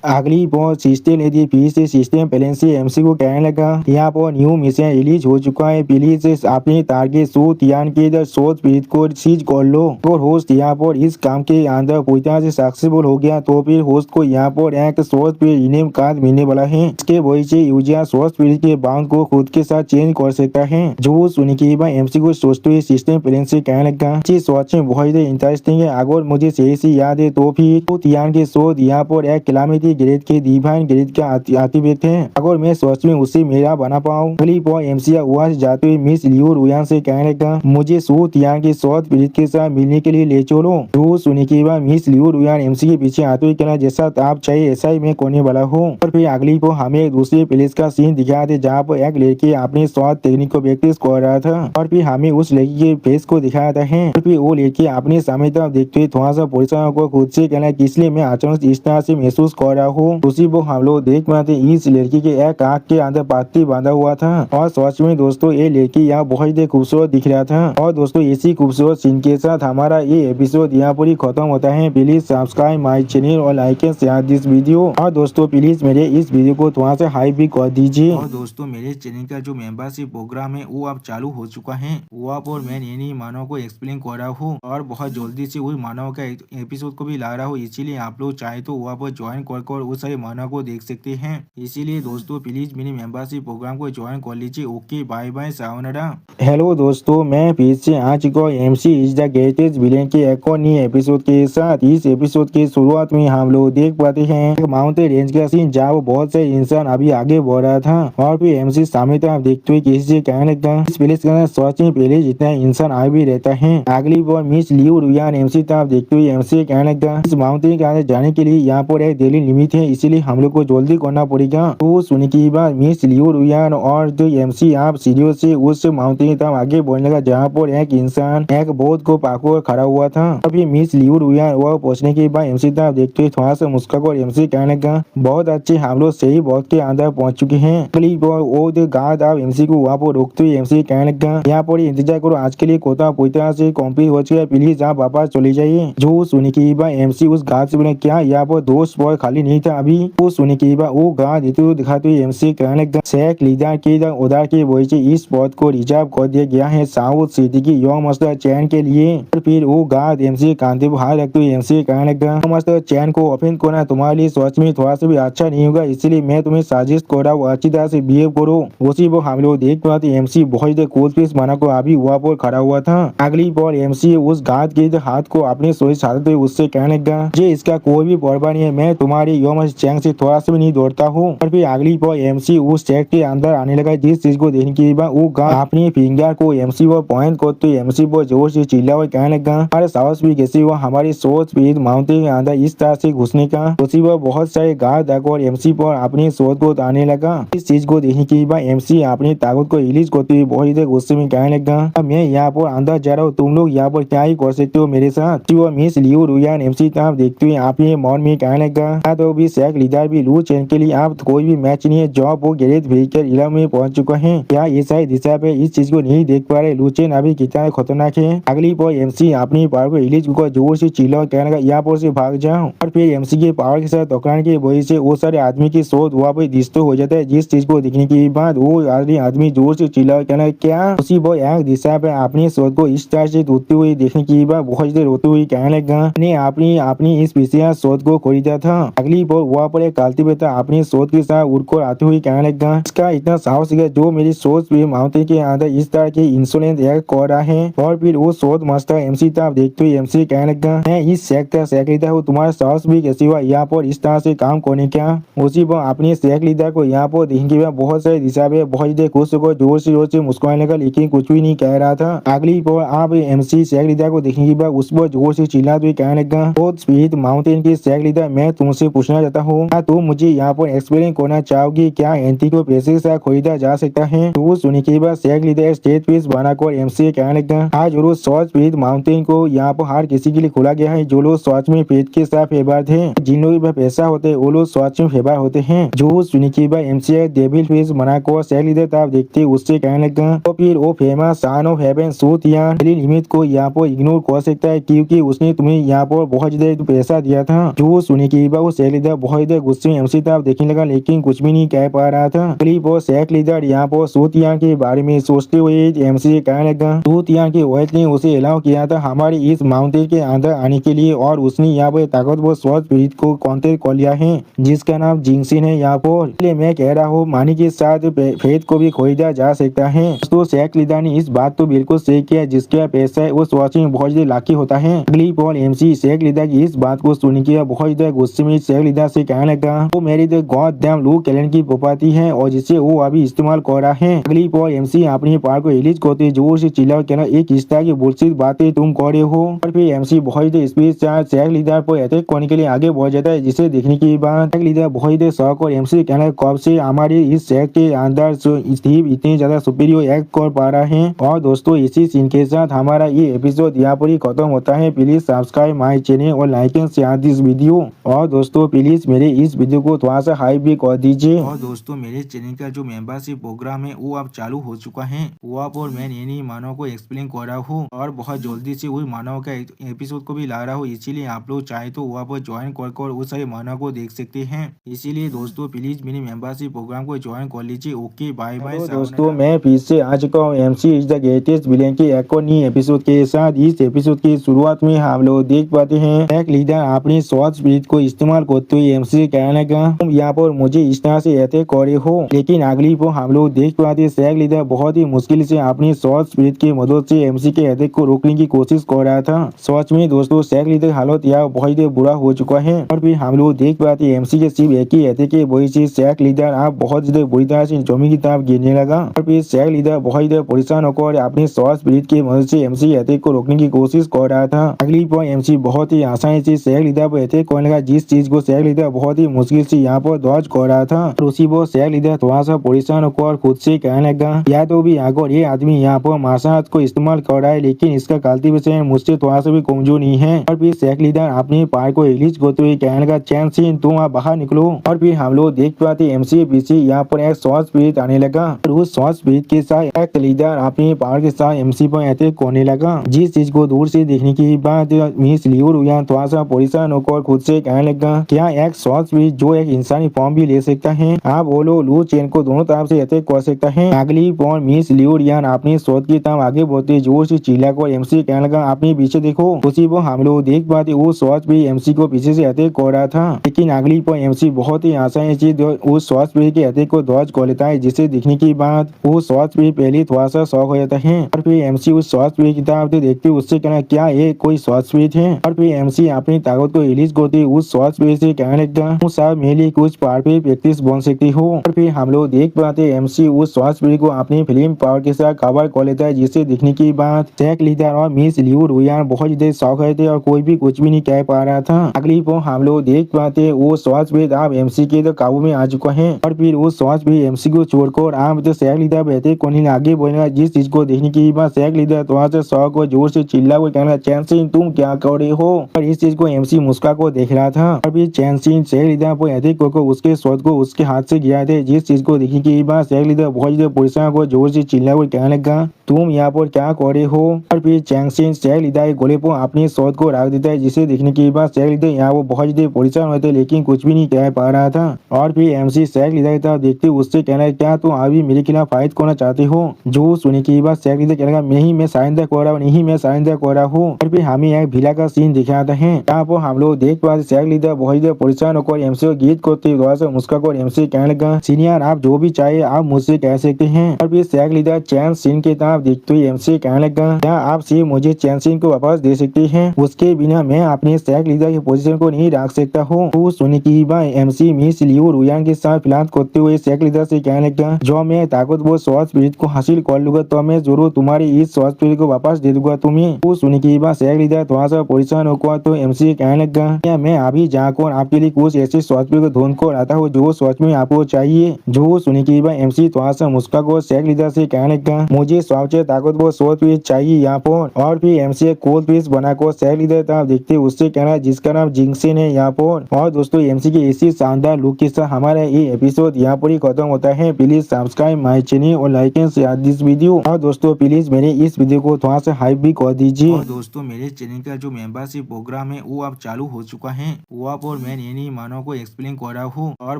अगली बार सिस्टम लेती फिर से सिस्टम पहले से एमसी को कहने लगा यहाँ पर न्यू मिशन रिलीज हो चुका है, प्लीज अपने टारगेट शो तियान के शोध पीठ को सीज कर लो। और होस्ट यहाँ पर इस काम के अंदर पूरी तरह से सक्सेसफुल हो गया तो फिर होस्ट को यहाँ पर एक शोध पीठ इनेम कार्ड मिलने वाला है। इसके वजह से यूजर शोध पीठ के बाउंड को खुद के साथ चेंज कर सकता है। जो सुनने के बाद एमसी को सोचते हुए सिस्टम प्लेन से कहने लगा सोच में बहुत इंटरेस्टिंग है, अगर मुझे सही से याद है तो फिर तो तियान के शोध यहाँ पर एक कलामिती ग्रेड के डिवाइन ग्रेड का आर्टिफैक्ट है, अगर मैं सोच में उसे मेरा बना पाऊँ। अगली बार एमसी वहाँ से जाते हुए मिस लियो रुयान से कहने लगा मुझे सो तियान के शोध पीठ के साथ मिलने के लिए ले चलो। जो सुनने के बाद मिस लियो रुयान एमसी के पीछे आते हुए कहना जैसा आप चाहिए ऐसा ही मैं करने वाला हूँ। और फिर अगली बार हमें दूसरे प्लेस का सीन दिखाया था जहाँ पर एक लड़की अपने शोध टेक्निक को प्रैक्टिस कर रहा था और फिर हमें उस लड़की के फेस को दिखाया था है। और फिर वो लड़की अपने सामने तरफ देखते हुए थोड़ा सा परेशान को खुद से कहना इसलिए मैं अचानक इस तरह से महसूस कर रहा हूँ। उसी वो हम लोग देख पाते इस लड़की के एक आँख के अंदर पत्ती बांधा हुआ था और सच में दोस्तों ये लड़की यहाँ बहुत ही खूबसूरत दिख रहा था। और दोस्तों इसी खूबसूरत सीन के साथ हमारा ये एपिसोड यहाँ पर ही खत्म होता है। प्लीज सब्सक्राइब माई चैनल और like and share this video. और दोस्तों प्लीज मेरे इस वीडियो को थोड़ा सा हाई भी कर दीजिए। और दोस्तों मेरे चैनल का जो मेंबरशिप प्रोग्राम है वो अब चालू हो चुका है, वहाँ पर मैं नई मानव को एक्सप्लेन कर रहा हूँ और बहुत जल्दी से उस मानव का एपिसोड को भी ला रहा हूँ, इसीलिए आप लोग चाहे तो वहाँ पर ज्वाइन कर उस सारे मानव को देख सकते हैं। इसीलिए दोस्तों प्लीज मेरे मेंबरशिप प्रोग्राम को ज्वाइन कर लीजिए। Okay bye bye sayonara. Hello दोस्तों मैं फिर से आ चुका हूँ MC is the greatest villain के एक और नए एपिसोड के साथ। इस एपिसोड के शुरुआत में हम लोग देख पाते हैं माउंटेन रेंज का सीन जहाँ बहुत से इंसान अभी आगे बढ़ रहा था और फिर एमसी सामने तरफ देखते हुए किसी से कहने लगा इस प्लेस का सोच में पहले जितना इंसान आ भी रहता है। अगली बार मिस लियो रुयान एमसी तरफ देखते हुए एमसी कहने लगा इस माउंटेन के अंदर जाने के लिए यहाँ पर एक डेली लिमिट है, इसीलिए हम लोग को जल्दी करना पड़ेगा। तो सुनने के बाद मिस लियो रुयान और जो एमसी आप सीढ़ियों से उस माउंटेन तरफ आगे बढ़ने लगा जहाँ पर एक इंसान एक बोट को पाकर खड़ा हुआ था। अभी मिस लियो रुयान वह पहुंचने के बाद एमसी तरफ देखते हुए थोड़ा सा मुस्कुराकर एमसी कहने लगा बहुत अच्छे हम लोग सही बोट के अंदर पहुंच चुके हैं। अगली बार वो जो गार्ड आप एमसी को वहाँ पर रोकते हुए एमसी कहने लगा यहाँ पर इंतजार करो, आज के लिए कोटा पूरी तरह से कंप्लीट हो चुका है, प्लीज आप वापस चले जाइए। जो सुनने के बाद एमसी उस गार्ड से बोले क्या यहाँ पर दो स्पॉट खाली नहीं था अभी। वो सुनने के बाद वो गार्ड देते हुए दिखाते हुए एमसी कहने लगा शेख लीडर के उधर के वजह से इस स्पॉट को रिजर्व कर दिया गया है साउथ सिटी की यंग मास्टर चैन के लिए। और फिर वो गार्ड एमसी कांधे पर हाथ रखते हुए एमसी कहने लगा मास्टर चैन को ओपन करना तुम्हारे लिए सच में थोड़ा सा भी अच्छा नहीं होगा, इसलिए मैं तुम्हें सजेस्ट कर रहा हूँ अच्छी तरह से बिहेव करो। उसी वो हम लोग देख पाते एमसी बहुत कोच पीस बना को अभी वहाँ पर खड़ा हुआ था। अगली बार एमसी उस गार्ड के हाथ को अपने सोच साधते हुए उससे कहने लगा जे इसका कोई भी परवाह नहीं है, मैं तुम्हारी यंग चैन से थोड़ा सा भी नहीं दौड़ता हूँ। और फिर अगली बार एमसी उस चेक के अंदर आने लगा जिस चीज को देखने के बाद वो गार्ड अपनी फिंगर को एमसी पर पॉइंट करते हुए एमसी पर जोर से चिल्ला हुआ कहने लगा अरे साहस भी कैसे हुआ हमारी सोच स्पीड माउंटेन के अंदर इस तरह से घुसने का। उसी पर बहुत सारे गार्ड आकर एमसी पर अपनी सोच को आने लगा। इस चीज को देखने के बाद एमसी अपनी ताकत को रिलीज करते हुए बहुत ही गुस्से में कहने लगा मैं यहाँ पर अंदर जा रहा हूँ, तुम लोग यहाँ पर क्या ही कर सकते हो मेरे साथ। मिस लियो रुयान एमसी तरफ देखते हुए अपने मन में कहने लगा तो भी शेख लीडर भी लू चैन के लिए आप कोई भी मैच नहीं है, जॉब वो ग्रेट व्हीकल इलम में पहुंच चुका है। क्या ये सही दिशा पे इस चीज को नहीं देख पा रहे लू चैन अभी कितना खतरनाक है। अगली बार एमसी अपनी पावर को रिलीज कर जोर से चिल्ला कहने लगा यहाँ पर से भाग जाओ। और फिर एमसी के पावर के साथ टकराने की वजह से वो सारे आदमी की सोच वहाँ पर डिस्टर्ब हो जाता है, जिस चीज को देखने के बाद वो आदमी जोर से चिल्ला कहना क्या। उसी वो एक दिशा पे अपनी सोच को इस तरह से टूटते हुए देखने के बाद बहुत देर रोते हुए कहने लगा ने अपनी इस विशेष सोच को खरीदा था। अगली बार वहाँ पर एक कल्टीवेटर अपनी सोच के साथ उड़कर आते हुए कहने लगा इसका इतना साहस है जो मेरी सोच पे माउंटेन के अंदर इस तरह की इंसुलेंस एक्ट कर रहा है। और फिर वो सोच मास्टर एमसी तरफ देखते हुए एमसी कहने लगा मैं इस सेक्टर शेख लीडर हूँ, तुम्हारा साहस भी कैसे हुआ यहाँ पर इस तरह से काम करने का। उसी पर अपने शेख लीडर को यहाँ पर देखने के बाद बहुत सारे दिशा पे बहुत देर खुश होकर जोर से मुस्कुराने लगा लेकिन कुछ भी नहीं कह रहा था। अगली बार आप एमसी शेख लीडर को देखने के बाद उस पर जोर से चिल्लाते हुए कहने लगा बहुत स्पीड माउंटेन के शेख लीडर मैं तुमसे पूछना चाहता हूँ क्या तुम मुझे यहाँ पर एक्सप्लेन करना चाहोगी क्या एंटी को पैसे के साथ खरीदा जा सकता है। तो सुनने के बाद शेख लीडर स्टेज पीस बनाकर एमसी कहने लगा आज रोज सच स्पीड माउंटेन को यहाँ पर हर किसी के लिए खोला गया है, जो लोग सच में पेट के साथ फेवर थे, जिन लोगों के पैसा होते वो लोग सच में फेवर होते हैं। जो सुनने के बाद एमसी डेविल फेस बनाकर शेख लीडर तरफ देखते उससे कहने लगा तो फिर वो फेमस सन ऑफ हेवन सूत या लिमिट को यहाँ पर इग्नोर कर सकते सकता है क्योंकि उसने तुम्हें यहाँ पर बहुत ज्यादा पैसा दिया था। जो सुनने के बाद वो शेख लीडर बहुत ज्यादा गुस्से में एमसी तरफ देखने लगा, लेकिन कुछ भी नहीं कह पा रहा था। क्लिप और शेख लीडर यहाँ पर सूतियान के बारे में सोचते हुए एमसी से कहने लगा, सूतियान के वाइफ ने उसे अलाउ किया था हमारे इस माउंटेन के अंदर आने के लिए, और उसने यहाँ पर ताकतवर स्वास्थ्य पीड़ित को कांटेक्ट कर लिया है जिसका नाम जिंगसिन है यहाँ पर। इसलिए मैं कह रहा हूँ मानी के साथ फेथ को भी खरीदा जा सकता है। दोस्तों शेख लीडर ने इस बात तो बिल्कुल सही किया, जिसका पैसा है वो स्वास्थ्य में बहुत ज्यादा लाखी होता है। अगली और एमसी शेख लीडर की इस बात को सुन के बहुत ज्यादा गुस्से में शेख लीडर से कहने लगा, वो मेरी तो गॉड डैम लू कैलेंडर की प्रॉपर्टी है और जिसे वो अभी इस्तेमाल कर रहा है। अगली और एमसी अपने पार को रिलीज करते जोर से चिल्ला कहना, एक इस तरह की बुलशिट बातें तुम कर रहे हो। और फिर एमसी बहुत ज्यादा स्पीड से शेख लीडर पर अटैक करने के लिए आगे बढ़ जाता है, जिसे देखने के बाद शेख लीडर बहुत ज्यादा शौक और एमसी कहना, कब से हमारे इस शेख के अंदर स्टीव इतनी ज्यादा सुपीरियर एक्ट कर पा रहा है। और दोस्तों इसी सीन के साथ हमारा ये एपिसोड यहाँ पर ही खत्म होता है। प्लीज सब्सक्राइब माय चैनल और like and share this video. और दोस्तों प्लीज मेरे इस वीडियो को थोड़ा सा हाइप भी कर दीजिए। और दोस्तों मेरे चैनल का जो मेंबरशिप प्रोग्राम है वो अब चालू हो चुका है। वो आप और मैं नई मानव को एक्सप्लेन कर रहा हूँ और बहुत जल्दी से वही मानव का एपिसोड को भी ला रहा हूँ, इसीलिए आप लोग चाहे तो वहाँ पर ज्वाइन कर उस सारे मानव को देख सकते हैं। इसीलिए दोस्तों प्लीज मेरे मेंबरशिप प्रोग्राम को ज्वाइन कर लीजिए। Okay bye bye. दोस्तों मैं फिर से आ चुका हूँ MC is the greatest villain के एक और नई एपिसोड के साथ। इस एपिसोड की शुरुआत में हम लोग देख पाते हैं शेख लीडर अपनी स्वास्थ्य स्पिरिट को इस्तेमाल करते हुए एमसी से कहने लगा, तुम यहाँ पर मुझे इस तरह से अटैक करे हो। लेकिन अगली पर हम लोग देख पाते शेख लीडर बहुत ही मुश्किल से अपनी स्वास्थ्य स्पिरिट की मदद से एमसी के अटैक को रोकने की कोशिश कर रहा था। सच में दोस्तों शेख लीडर हालत यहाँ बहुत ही बुरा हो चुका है। और फिर हम लोग देख पाते एमसी के सिर्फ एक ही अटैक की वजह से शेख लीडर आप बहुत ज्यादा बुरी तरह से जमीन की तरफ गिरने लगा। और फिर शेख लीडर बहुत ज्यादा परेशान होकर अपनी स्वास्थ्य स्पिरिट की मदद से एमसी अटैक को रोकने की कोशिश कर रहा था। अगली पर एमसी बहुत ही आसानी से शेख लीडर पर अटैक करने लगा, जिस चीज को शेख लीडर बहुत ही मुश्किल से यहाँ पर दौड़ कर रहा था। और उसी पर शेख लीडर थोड़ा सा परेशान होकर खुद से कहने लगा, या तो भी अगर ये आदमी यहाँ पर मार्शल आर्ट को इस्तेमाल कर रहा है, लेकिन इसका कल्टीवेशन मुझसे थोड़ा सा भी कमजोर नहीं है। और फिर शेख लीडर अपने पार को रिलीज करते हुए कहने लगा, चैन सिंह तुम आप बाहर निकलो। और फिर हम लोग देख पाते एमसी पीछे यहाँ पर एक स्वास्थ्य स्पिरिट आने लगा और उस स्वास्थ्य स्पिरिट के साथ एक लीडर अपने पावर के साथ एमसी पर अटैक करने लगा। जिस चीज को दूर से देखने के बाद मिस लियो रुयान थोड़ा सा परेशान होकर खुद से कहने लगा, क्या एक स्वास्थ्य स्पिरिट जो एक इंसानी फॉर्म भी ले सकता है, आप बोलो लू चेन को दोनों तरफ से अटैक कर सकता है। अगली पर मिस लियो रुयान अपनी शोध की तरफ आगे बढ़ते जोर से चिल्लाकर एमसी कहने लगा, अपने पीछे देखो। उसी पर हम लोग देख पाते वो स्वास्थ्य भी एमसी को पीछे से अटैक कर रहा था, लेकिन अगली पर एमसी बहुत ही आसानी से उस स्वास्थ्य स्पिरिट के अटैक को दौड़ कर लेता है, जिसे देखने के बाद वो स्वास्थ्य स्पिरिट पहले थोड़ा सा शॉक हो जाता है। और फिर एमसी उस स्वास्थ्य स्पिरिट की तरफ देखते उससे कहना, क्या ये कोई स्वास्थ्य स्पिरिट है। और फिर एमसी अपनी ताकत को रिलीज करते उस स्वास्थ्य स्पिरिट से कहने लगता, साहब मेरे लिए कुछ परफेक्ट प्रैक्टिस बन सकती हो। और फिर हम लोग देख पाते एमसी उस स्वास्थ्य स्पिरिट को अपनी फिल्म पावर के साथ कवर कर लेता है, जिसे देखने के बाद शेख लीडर और मिस लियो रुयान बहुत ज्यादा शौक रहे थे और कोई भी कुछ भी नहीं कह पा रहा था। अगली पर हम लोग देख पाते वो स्वास्थ्य स्पिरिट आप एमसी के तो काबू में आ चुका है। और फिर वो स्वास्थ्य स्पिरिट एमसी को छोड़कर आप तो शेख लीडर बैठे कोने आगे बढ़ेगा, जिस चीज को देखने के बाद शेख लीडर थोड़ा सा शौक और जोर से चिल्ला को कहना, चैन सिंह तुम क्या कर रहे हो। और इस चीज को एमसी मुस्का को देख रहा था। और फिर चैन सिंह शेख लीडर पर अटैक करके उसके शॉट को उसके हाथ से गिरा थे, जिस चीज को देखने के बाद शेख लीडर बहुत ज्यादा परेशान को जोर से चिल्ला को कहने लगा, तुम यहाँ पर क्या कर रहे हो। और फिर चैन सिंह शेख लीडर के गोले पर अपनी शॉट को रख देता है, जिसे देखने के बाद शेख लीडर यहाँ वो बहुत ज्यादा परेशान होते लेकिन कुछ भी नहीं कह पा रहा था। और फिर एमसी शेख लीडर की तरफ देखते उससे कहना, क्या तुम अभी मेरे खिलाफ फाइट करना चाहते हो। जो सुनने के बाद शेख लीडर कहने लगा, नहीं मैं सरेंडर कर रहा हूँ, नहीं मैं सरेंडर कर रहा हूँ। और फिर हमें एक भिला का सीन दिखाता है, यहाँ पर हम लोग देख पाते शेख लीडर बहुत ज्यादा परेशान होकर एमसी को गीत करते थोड़ा सा मुस्कुराकर एमसी कहने लगा, सीनियर आप जो भी चाहे आप मुझसे कह सकते हैं। और फिर शेख लीडर चैन सिंह की तरफ देखते हुए एमसी कहने लगा, क्या आप सिर्फ मुझे चैन सिंह को वापस दे सकते हैं, उसके बिना मैं अपने शेख लीडर की पोजीशन को नहीं रख सकता हूँ। तो सुनने की बात एमसी मिस लियो रुयान के साथ फिलहाल करते हुए शेख लीडर से कहने लगा, जो मैं ताकतवर स्वास्थ्य स्पिरिट को हासिल कर लूंगा तो मैं जरूर तुम्हारी इस स्वास्थ्य स्पिरिट को वापस दे दूंगा तुम्हें। तो सुनने की बात शेख लीडर थोड़ा सा परेशान होकर तो एमसी कहने लगा, क्या मैं अभी जाकर आपके लिए कुछ ऐसे स्वास्थ्य स्पिरिट को ढूंढ कर आता हूँ जो सच में आपको चाहिए। जो सुनने की बात एमसी थोड़ा सा मुस्कुराकर शेख लीडर से कहने लगा, मुझे सबसे ताकतवर स्वास्थ्य स्पिरिट चाहिए यहाँ पर। और फिर एमसी कोल्ड पीस बनाकर शेख लीडर तरफ देखते उससे कहना, जिसका नाम जिंगसिन है यहाँ पर। और दोस्तों एमसी के इसी शानदार लुक के साथ हमारा ये एपिसोड यहाँ पर ही खत्म होता है। प्लीज सब्सक्राइब माय चैनल और like and share this video. और दोस्तों प्लीज मेरे इस वीडियो को थोड़ा सा हाइप भी कर दीजिए। दोस्तों मेरे चैनल का जो मेंबरशिप प्रोग्राम है वो अब चालू हो चुका है। वहाँ पर मैं नई नई मानव को एक्सप्लेन कर रहा हूँ और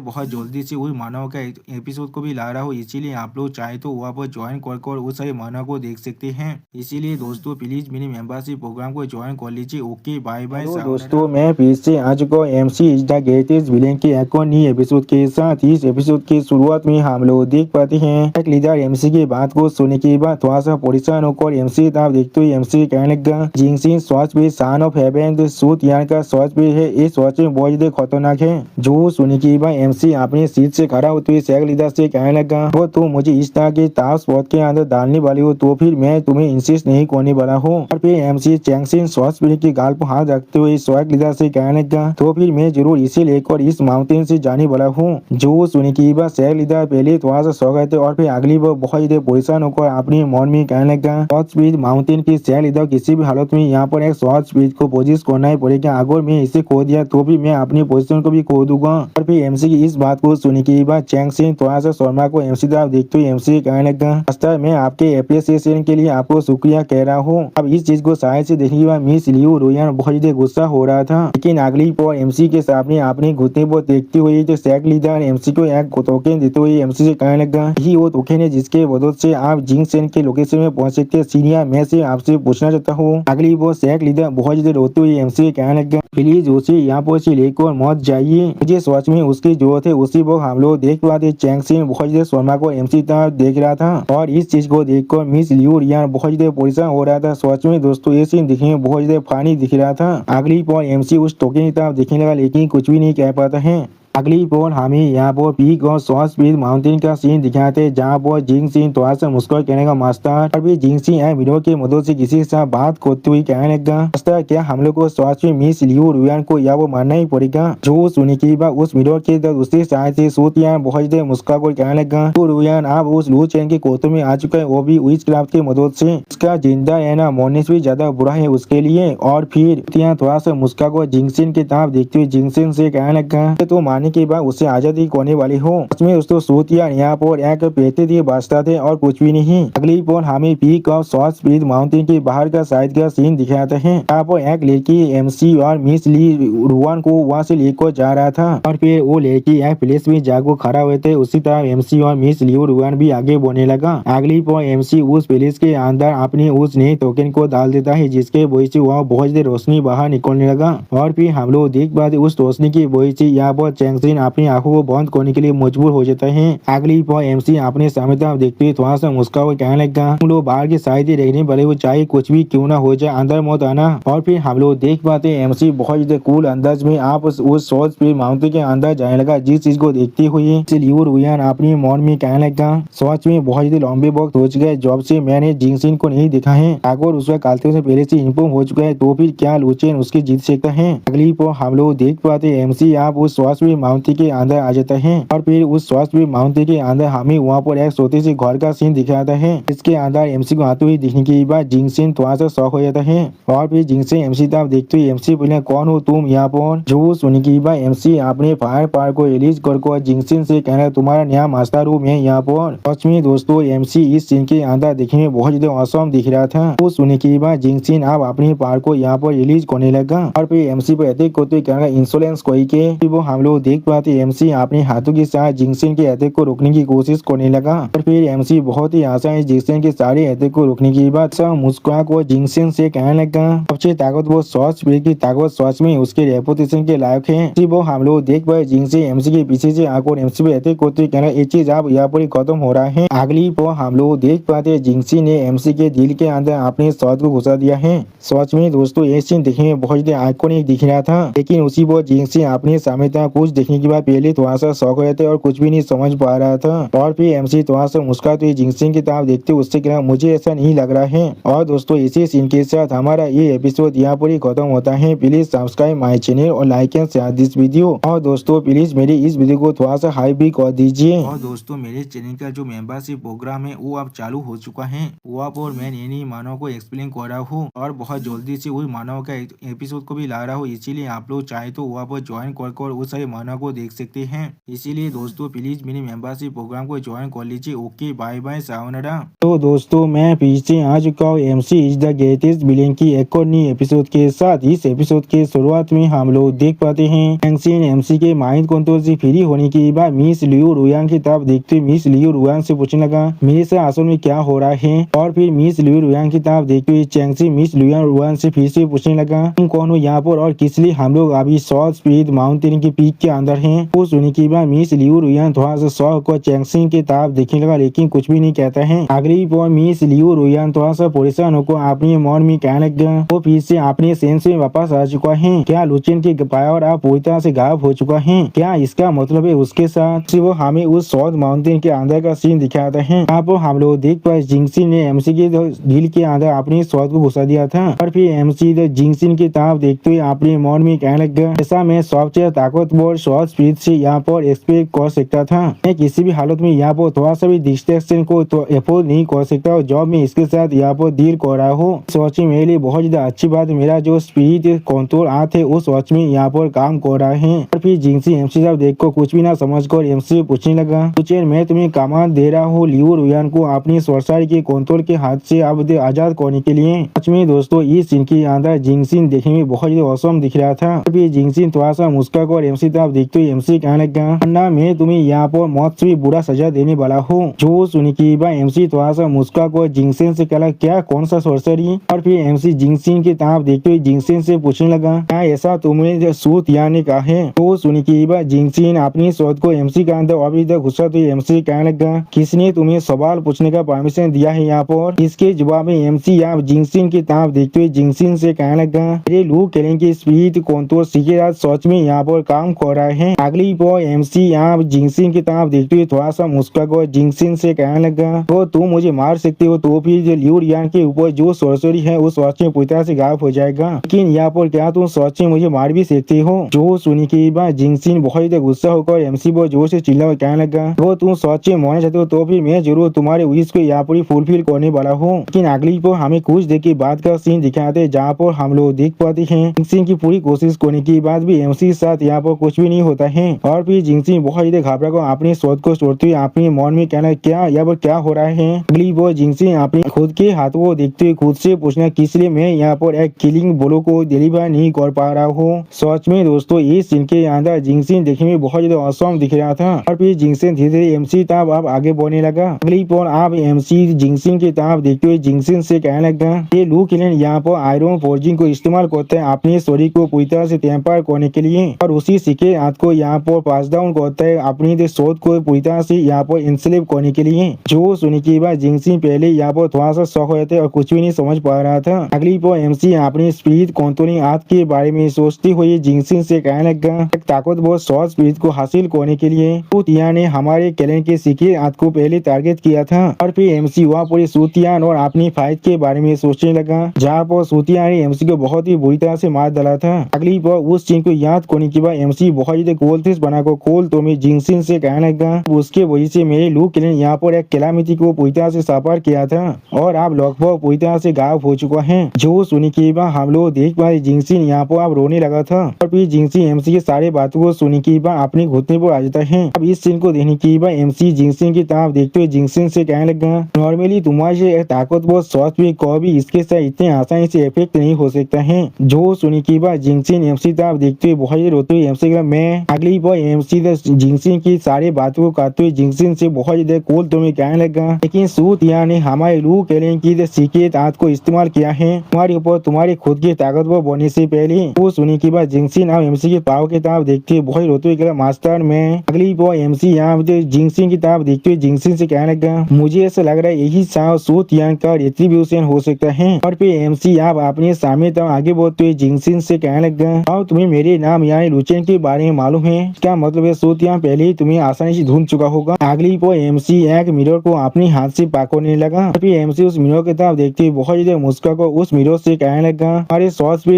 बहुत जल्दी से उस मानव का एपिसोड को भी ला रहा हूँ। इसीलिए आप लोग चाहे तो वहाँ पर ज्वाइन कर उस सारे मानव को देख सकते हैं। इसीलिए दोस्तों प्लीज मेरे मेंबरशिप प्रोग्राम को ज्वाइन कर लीजिए। Okay bye bye. दोस्तों मैं फिर से आ चुका हूँ MC is the greatest villain के एक और नई एपिसोड के साथ। इस एपिसोड की शुरुआत में हम लोग देख पाते हैं एक लीडर एमसी की बात को सुनने के बाद थोड़ा सा परेशान होकर एमसी आप देखते हुए एमसी कहने लगा जिंगसिन स्वॉच पे सन ऑफ हेवन सूट यार का स्वॉच पे है। ये स्वॉच में बहुत ज्यादा खतरनाक है। जो सुनने के बाद एमसी अपने सीट से खड़ा होते हुए सैग लीडर से कहने लगा वो तुम मुझे इस तरह के ताप स्पॉट के अंदर डालने वाली हो तो फिर मैं तुम्हें इंसिस्ट नहीं करने वाला हूँ। और फिर एमसी चैंगसिन स्वॉच पीढ़ी के गाल पर हाथ रखते हुए स्वैग लीडर से कहने लगा तो फिर मैं जरूर इसे लेकर इस माउंटेन से जाने वाला हूँ। जो सुनने के बाद सैग लीडर पहले थोड़ा सा सो गए थे और फिर अगली बार बहुत ज्यादा परेशान होकर अपने मन में कहने लगा स्वॉच पीढ़ माउंटेन की सैग लीडर किसी भी हालत में यहाँ पर एक स्वॉच पीढ़ को पोजिस करना ही पड़ेगा। अगर मैं इसे खो दिया तो भी मैं अपनी पोजीशन को भी खो दूंगा। और फिर एमसी की इस बात को सुनने के बाद चैंगसिन थोड़ा सा शर्मा को एमसी तरफ देखते हुए एमसी कहने लगा मैं आपके एप्रिसिएशन के लिए आपको शुक्रिया कह रहा हूँ। अब इस चीज को शायद से देखने के बाद मिस लियू रोयन बहुत ज्यादा गुस्सा हो रहा था। लेकिन अगली पर एमसी के सामने अपने घुटने पर देखते हुए जो सैग लीडर एमसी को एक टोकन देते हुए एमसी से कहने लगा यही वो टोकन है जिसके मदद से आप जिंगसेन के लोकेशन में पहुंच सकते हैं। सीनियर मैं से आपसे पूछना चाहता हूँ। अगली बार सैग लीडर बहुत ज्यादा रोते हुए एमसी कहने लगा प्लीज उसे यहाँ पर से लेकर मत जाइए, मुझे सच में उसकी जरूरत है। उसी वक्त हम लोग देख पाते चैंगसिन बहुत ज्यादा शर्मा को एमसी तरफ देख रहा था और इस चीज को देखकर मिस लियू रियान बहुत ज्यादा परेशान हो रहा था। सच में दोस्तों ये सीन दिखने में बहुत ज्यादा फनी दिख रहा था। अगली पर एमसी उस टोकन की तरफ दिखने लगा लेकिन कुछ भी नहीं कह पाता है। अगली पर हमें यहाँ पर पीक और सॉस पीक माउंटेन का सीन दिखाते जहाँ पर जिंगसिन थोड़ा सा मुस्कुरा कहने का मास्टर और भी जिंगसिन यह वीडियो की मदद से किसी के साथ बात करते हुए कहने लगा मास्टर क्या हम लोग को सॉस में मिस लियू रुयान को या वो मानना ही पड़ेगा। जो सुनने के बाद उस वीडियो के दूसरी साइड से सूत यान बहुत ज्यादा मुस्कुरा कर कहने लगा तो रुयान आप उस लू चैन के कोतों में आ चुका है वो भी विच क्राफ्ट की मदद से। इसका जिंदा रहना मरने से भी ज्यादा बुरा है उसके लिए। और फिर यहाँ थोड़ा सा मुस्कुरा कर जिंगसिन की तरफ देखते हुए जिंगसिन से कहने लगा तो मारने के बाद उसे आजादी कोने वाली हो। उसमें दोस्तों सूतिया यहाँ पर एक पेटे दिए बाजता थे और कुछ भी नहीं। अगली पर हमें peak of sauce peak mountain के बाहर का साइड का सीन दिखाते हैं। यहाँ पर एक लड़की एमसी और मिस ली रुआन को वहाँ से लेकर जा रहा था और फिर वो लड़की एक प्लेस में जाकर खड़ा हुए थे। उसी तरह एमसी और मिस लियू रुआन भी आगे बढ़ने लगा। अगली पर एमसी उस प्लेस के अंदर अपनी उस नए टोकन को डाल देता है जिसके वजह से वहाँ बहुत ज्यादा रोशनी बाहर निकलने लगा। और फिर हम लोग देख पाते उस रोशनी की वजह से यहाँ पर चैंगसिन अपनी आंखों को बंद करने के लिए मजबूर हो जाता है। अगली पर एमसी अपने सामने तरफ देखते हुए थोड़ा सा मुस्कुरा हुआ कहने लगा तुम लोग बाहर की साइड ही देखने वाले हो चाहे कुछ भी क्यों ना हो जाए अंदर मत आना। और फिर हम लोग देख पाते हैं एमसी बहुत ज्यादा कूल अंदाज में आप उस सॉस पे माउंटेन के अंदर जाने लगा। जिस चीज को देखते हुए लियू रुयान अपनी मन में कहने लगा सच में बहुत ज्यादा लंबे वक्त हो चुका है जब से मैंने जिंगसिन को नहीं देखा है। अगर उसका कालते से पहले से इन्फॉर्म हो चुका है तो फिर क्या लूचेन उसकी जीत सकता है। अगली पर हम लोग देख पाते एमसी आप उस सॉस पे माउंटेन के अंदर आ जाता है और फिर उस स्वास्थ्य माउंटेन के अंदर हमें वहाँ पर एक छोटे से घर का सीन दिखाता है। इसके अंदर एमसी को आते हुए दिखने के बाद जिंगसिन थोड़ा सा शौक हो जाता है और फिर जिंगसिन एमसी तरफ देखते हुए एमसी बोले कौन हो तुम यहाँ पर। जो सुनने के बाद एमसी अपने फायर पार को रिलीज कर जिंगसिन से कहना तुम्हारा नया मास्टर रूम है यहाँ पर। सच में दोस्तों एमसी इस सीन के अंदर देखने में बहुत ज्यादा औसम दिख रहा था। वो सुनने के बाद जिंगसिन आप अपने पार को यहाँ पर रिलीज करने लगा और फिर एमसी पर अटैक करते हुए कहना इंश्योरेंस कोई के वो हम लोग देख पाते एमसी अपने हाथों के साथ जिंगसिन के अटैक को रोकने की कोशिश करने लगा। और फिर एमसी बहुत ही आसान जिंगसिन के सारे अटैक को रोकने के बाद सब मुस्कुरा को जिंगसिन से कहने लगा सबसे ताकतवर सॉस पीक की ताकत सॉस में उसके रेपुटेशन के लायक है। वो हम लोग देख पाए जिंगसिन एमसी के पीछे से आकर एमसी पे अटैक करते कहना ये चीज आप यहाँ पर खत्म हो रहा है। अगली पर हम लोग देख पाते जिंगसिन ने एमसी के दिल के अंदर अपने शॉट को घुसा दिया है। सच में दोस्तों ये सीन देखने में बहुत ज्यादा आइकॉनिक दिख रहा था। लेकिन उसी पर जिंगसिन अपने सामने कुछ देखने के बाद पहले थोड़ा सा शौक हो जाते और कुछ भी नहीं समझ पा रहा था। और फिर एमसी थोड़ा सा मुस्कुराते हुए जिंगसिन की तरफ देखते उससे कहना मुझे ऐसा नहीं लग रहा है। और दोस्तों इसी सीन के साथ हमारा ये एपिसोड यहाँ पर ही खत्म होता है। प्लीज सब्सक्राइब माय चैनल और like and share this video. और दोस्तों प्लीज मेरी इस वीडियो को थोड़ा सा हाई भी कर दीजिए। और दोस्तों मेरे चैनल का जो मेंबरशिप प्रोग्राम है वो अब चालू हो चुका है। वहाँ पर मैं नई मानव को एक्सप्लेन कर रहा हूँ और बहुत जल्दी से उस मानव का एपिसोड को भी ला रहा हूँ। इसीलिए आप लोग चाहे तो वहाँ पर ज्वाइन कर उस सारे मानव भावना को देख सकते हैं। इसीलिए दोस्तों प्लीज मेरे मेंबरशिप प्रोग्राम को ज्वाइन कर लीजिए। Okay bye bye sayonara. तो दोस्तों मैं फिर से आ चुका हूँ MC is the greatest villain की एक और नई एपिसोड के साथ। इस एपिसोड के शुरुआत में हम लोग देख पाते हैं चैंगसिन एमसी के माइंड कंट्रोल से फ्री होने के बाद मिस लियू रुयांग की तरफ देखते हुए मिस लियू रुयांग से पूछने लगा मेरे साथ असल में क्या हो रहा है। और फिर मिस लियू रुयांग की तरफ देखते हुए चैंगसिन मिस लियू रुयांग से फिर से पूछने लगा तुम कौन हो यहाँ पर और किस लिए हम लोग अभी सॉल्ट स्पीड माउंटेन के पीक के अंदर हैं। वो सुनने के बाद मिस लियू रुयांग थोड़ा सा शौक को चैंगसिन की तरफ देखने लगा लेकिन कुछ भी नहीं कहता है। अगली बार मिस लियू रुयांग थोड़ा सा परेशान होकर अपने मन में कहने लगा वो फिर से अपने सेंस में वापस आ चुका है। क्या लुचेन के पावर आप पूरी तरह से गायब हो चुका है। क्या इसका मतलब है उसके साथ वो हमें उस सॉल्ट माउंटेन के अंदर का सीन दिखाता है। आप हम लोग देख पाए जिंगसिन ने एमसी के दिल के अंदर अपनी सॉल्ट को घुसा दिया था और फिर एमसी जिंगसिन की तरफ देखते हुए अपने मन में कहने लगा ऐसा मैं सबसे ताकतवर सॉल्ट स्पीड से यहाँ पर एक्सपेक्ट कर सकता था। मैं किसी भी हालत में यहाँ पर थोड़ा सा भी डिस्ट्रैक्शन को तो अफोर्ड नहीं कर सकता और जब मैं इसके साथ यहाँ पर डील कर रहा हूँ सोचिए मेरे लिए बहुत ज्यादा अच्छी बात मेरा जो स्पीड कंट्रोल आर्ट है उस वॉच में यहाँ पर काम कर रहा है। और फिर जिंगसी एमसी साहब देख को कुछ भी ना समझ कर एमसी से पूछने लगा तो मैं तुम्हें कमांड दे रहा हूँ लियू रुयांग को अपनी सरसारी के कंट्रोल के हाथ से अब आजाद करने के लिए। सच में दोस्तों इस सीन के अंदर जिंगसिन देखने में बहुत ज्यादा औसम दिख रहा था। और फिर जिंगसिन थोड़ा सा मुस्का कर एमसी तरफ देखते हुए एमसी कहने लगा ना मैं तुम्हें यहाँ पर मौत से भी बुरा सजा देने वाला हूँ। जो सुनी की बात एमसी थोड़ा सा मुस्का कर जिंगसिन से कहला क्या कौन सा सरसरी। और फिर एमसी जिंगसिन की तरफ देखते हुए जिंगसिन से पूछने लगा क्या ऐसा तुम्हें सूत यानी का है। तो सुनी की बात जिंगसिन अपनी शोध को एमसी के अंदर अभी तक घुसा तो एमसी कहने लगा किसने तुम्हें सवाल पूछने का परमिशन दिया है यहाँ पर। इसके जवाब में एमसी यहाँ जिंगसिन की तरफ देखते हुए जिंगसिन से कहने लगा अरे लू केलिंग की स्पीड कंट्रोल सीखे रात सच में यहाँ पर काम कर रहा है। अगली बार एमसी यहाँ जिंगसिन की तरफ देखते हुए थोड़ा सा मुस्का कर जिंगसिन से कहने लगा तो तुम मुझे मार सकते हो तो फिर जो लियू रुयांग के ऊपर जो सरसरी है उस वॉच में पूरी तरह से गायब हो जाएगा लेकिन यहाँ पर क्या तुम सच में मुझे मार भी सकते हो। जो सुनी की बात जिंगसिन बहुत ज्यादा गुस्सा होकर एमसी पर जोर से चिल्ला कहने लगा वो तुम सच में मरना चाहते हो तो फिर मैं जरूर तुम्हारे विश को यहाँ पर फुलफिल करने वाला हूँ। लेकिन अगली पर हमें कुछ देर के बाद का सीन दिखाते जहाँ पर हम लोग देख पाते हैं जिंगसिन की पूरी कोशिश करने के बाद भी एमसी के साथ यहाँ पर कुछ भी नहीं होता है। और फिर जिंगसिन बहुत ज्यादा घबरा कर अपनी सोच को छोड़ते हुए अपने मन में कहना क्या यहाँ पर क्या हो रहा है। अगली बार जिंगसिन अपने खुद के हाथों को देखते हुए खुद से पूछना किस लिए मैं यहाँ पर एक किलिंग ब्लो को डिलीवर नहीं कर पा रहा हूँ। सच में दोस्तों इस सीन के अंदर जिंगसिन देखने में बहुत ज्यादा औसम दिख रहा था। और फिर जिंगसिन धीरे धीरे एमसी तरफ अब आगे बढ़ने लगा। अगली पर आप एमसी जिंगसिन की तरफ देखते हुए जिंगसिन से कहने लगा ये लू केलिन यहाँ पर आयरन फोर्जिंग को इस्तेमाल करते हैं अपने शरीर को पूरी तरह से टेम्पर करने के लिए और उसी सिक्के हाथ को यहाँ पर पास डाउन करता है अपनी शोध को पूरी तरह से यहाँ पर इंसलेव करने के लिए। जो सुनी की बात जिंगसिन पहले यहाँ पर थोड़ा सा शौक होते और कुछ भी नहीं समझ पा रहा था। अगली पर एमसी अपनी स्पीड कंट्रोलिंग हाथ के बारे में सोचते हुए जिंगसिन से कहने लगा एक ताकतवर शॉर्ट स्पीड को हासिल करने के लिए सूतियान ने हमारे कैलेंडर के सिक्के हाथ को पहले टारगेट किया था। और फिर एमसी वहाँ पूरे सूतियान और अपनी फाइट के बारे में सोचने लगा जहाँ पर सूतियान ने एमसी को बहुत ही बुरी तरह से मार डाला था। अगली पर उस चीज को याद करने के बाद एमसी बहुत ज्यादा कोल बनाकर कोल तो मैं जिंगसिन से कहने लगा उसके वजह से मेरे लू केलिन यहाँ पर एक कैलामिटी को पूरी तरह से सफर किया था और आप लगभग पूरी तरह से गायब हो चुका है। जो सुनी के बाद हम लोग देख पाए जिंगसिन यहाँ पर अब रोने लगा था। और फिर जिंगसिन एमसी के सारे बातों को सुनी के बाद अपने घुटने पर आ जाता है। अब इस सीन को देखने के बाद एमसी जिंगसिन की तरफ देखते हुए जिंगसिन से कहने लगा नॉर्मली तुम्हारे ताकतवर शॉट भी कभी इसके साथ इतने आसानी से इफेक्ट नहीं हो सकता है। जो सुनी के बाद जिंगसिन एमसी तरफ देखते हुए बहुत रोते हुए एमसी का मैं अगली बार एमसी जिंगसिन की सारी बातों को काटते हुए जिंगसिन से बहुत ज्यादा कोल तो मैं कहने लगा लेकिन सूतियान ने हमारे लू केलिन की सीक्रेट हाथ को इस्तेमाल किया है तुम्हारे ऊपर तुम्हारे खुद के ताकतवर बनने से पहले। वो सुनी के बाद जिंगसिन अब एमसी के पाव की तरफ देखते हुए बहुत रोते हुए मास्टर में अगली बार एमसी यहाँ जिंगसिन की तरफ देखते हुए जिंगसिन से कहने लगा मुझे ऐसा लग रहा है यही सूतियान का रेट्रिब्यूशन हो सकता है। और फिर एमसी आप अपने सामने तक आगे बढ़ते हुए जिंगसिन से कहने लगा अब तुम्हें मेरे नाम यानी लुचेन के बारे में मालूम है क्या मतलब है सूतियान पहले ही तुम्हें आसानी से ढूंढ चुका होगा। अगली बार एमसी एक मिरर को अपने हाथ से पकड़ने लगा। फिर एमसी उस मिरर की तरफ देखते हुए बहुत ज्यादा मुस्का को उस मिरर से कहने लगा अरे सॉच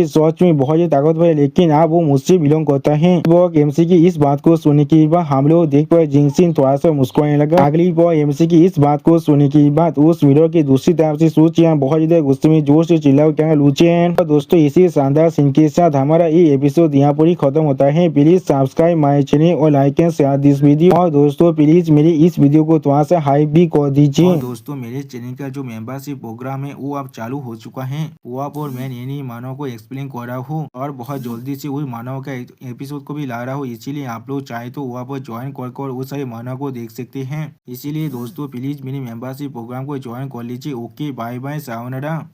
में बहुत ज्यादा ताकतवर है लेकिन आप वो मुझसे बिलोंग करता है। वो एमसी की इस बात को सुनने के बाद हम लोग देख पाए जिंगसिन थोड़ा सा मुस्कुराने लगा। अगली बार एमसी की इस बात को सुनने के बाद उस मिरर की दूसरी तरफ से सूचियां बहुत ज्यादा गुस्से में जोर से चिल्ला क्या लुचेन। दोस्तों इसी शानदार सीन के साथ हमारा ये एपिसोड यहाँ पर ही खत्म होता है। प्लीज सब्सक्राइब माय चैनल और like and share this video. और दोस्तों प्लीज मेरी इस वीडियो को थोड़ा सा हाइप भी कर दीजिए। और दोस्तों मेरे चैनल का जो मेंबरशिप प्रोग्राम है वो अब चालू हो चुका है। वो आप और मैं नई मानव को एक्सप्लेन कर रहा हूँ और बहुत जल्दी से वही मानव का एपिसोड को भी ला रहा हूँ। इसीलिए आप लोग चाहे तो वहाँ पर ज्वाइन कर उस सारे मानव को देख सकते हैं। इसीलिए दोस्तों प्लीज मेरी मेंबरशिप प्रोग्राम को ज्वाइन कर लीजिए। Okay bye bye sayonara.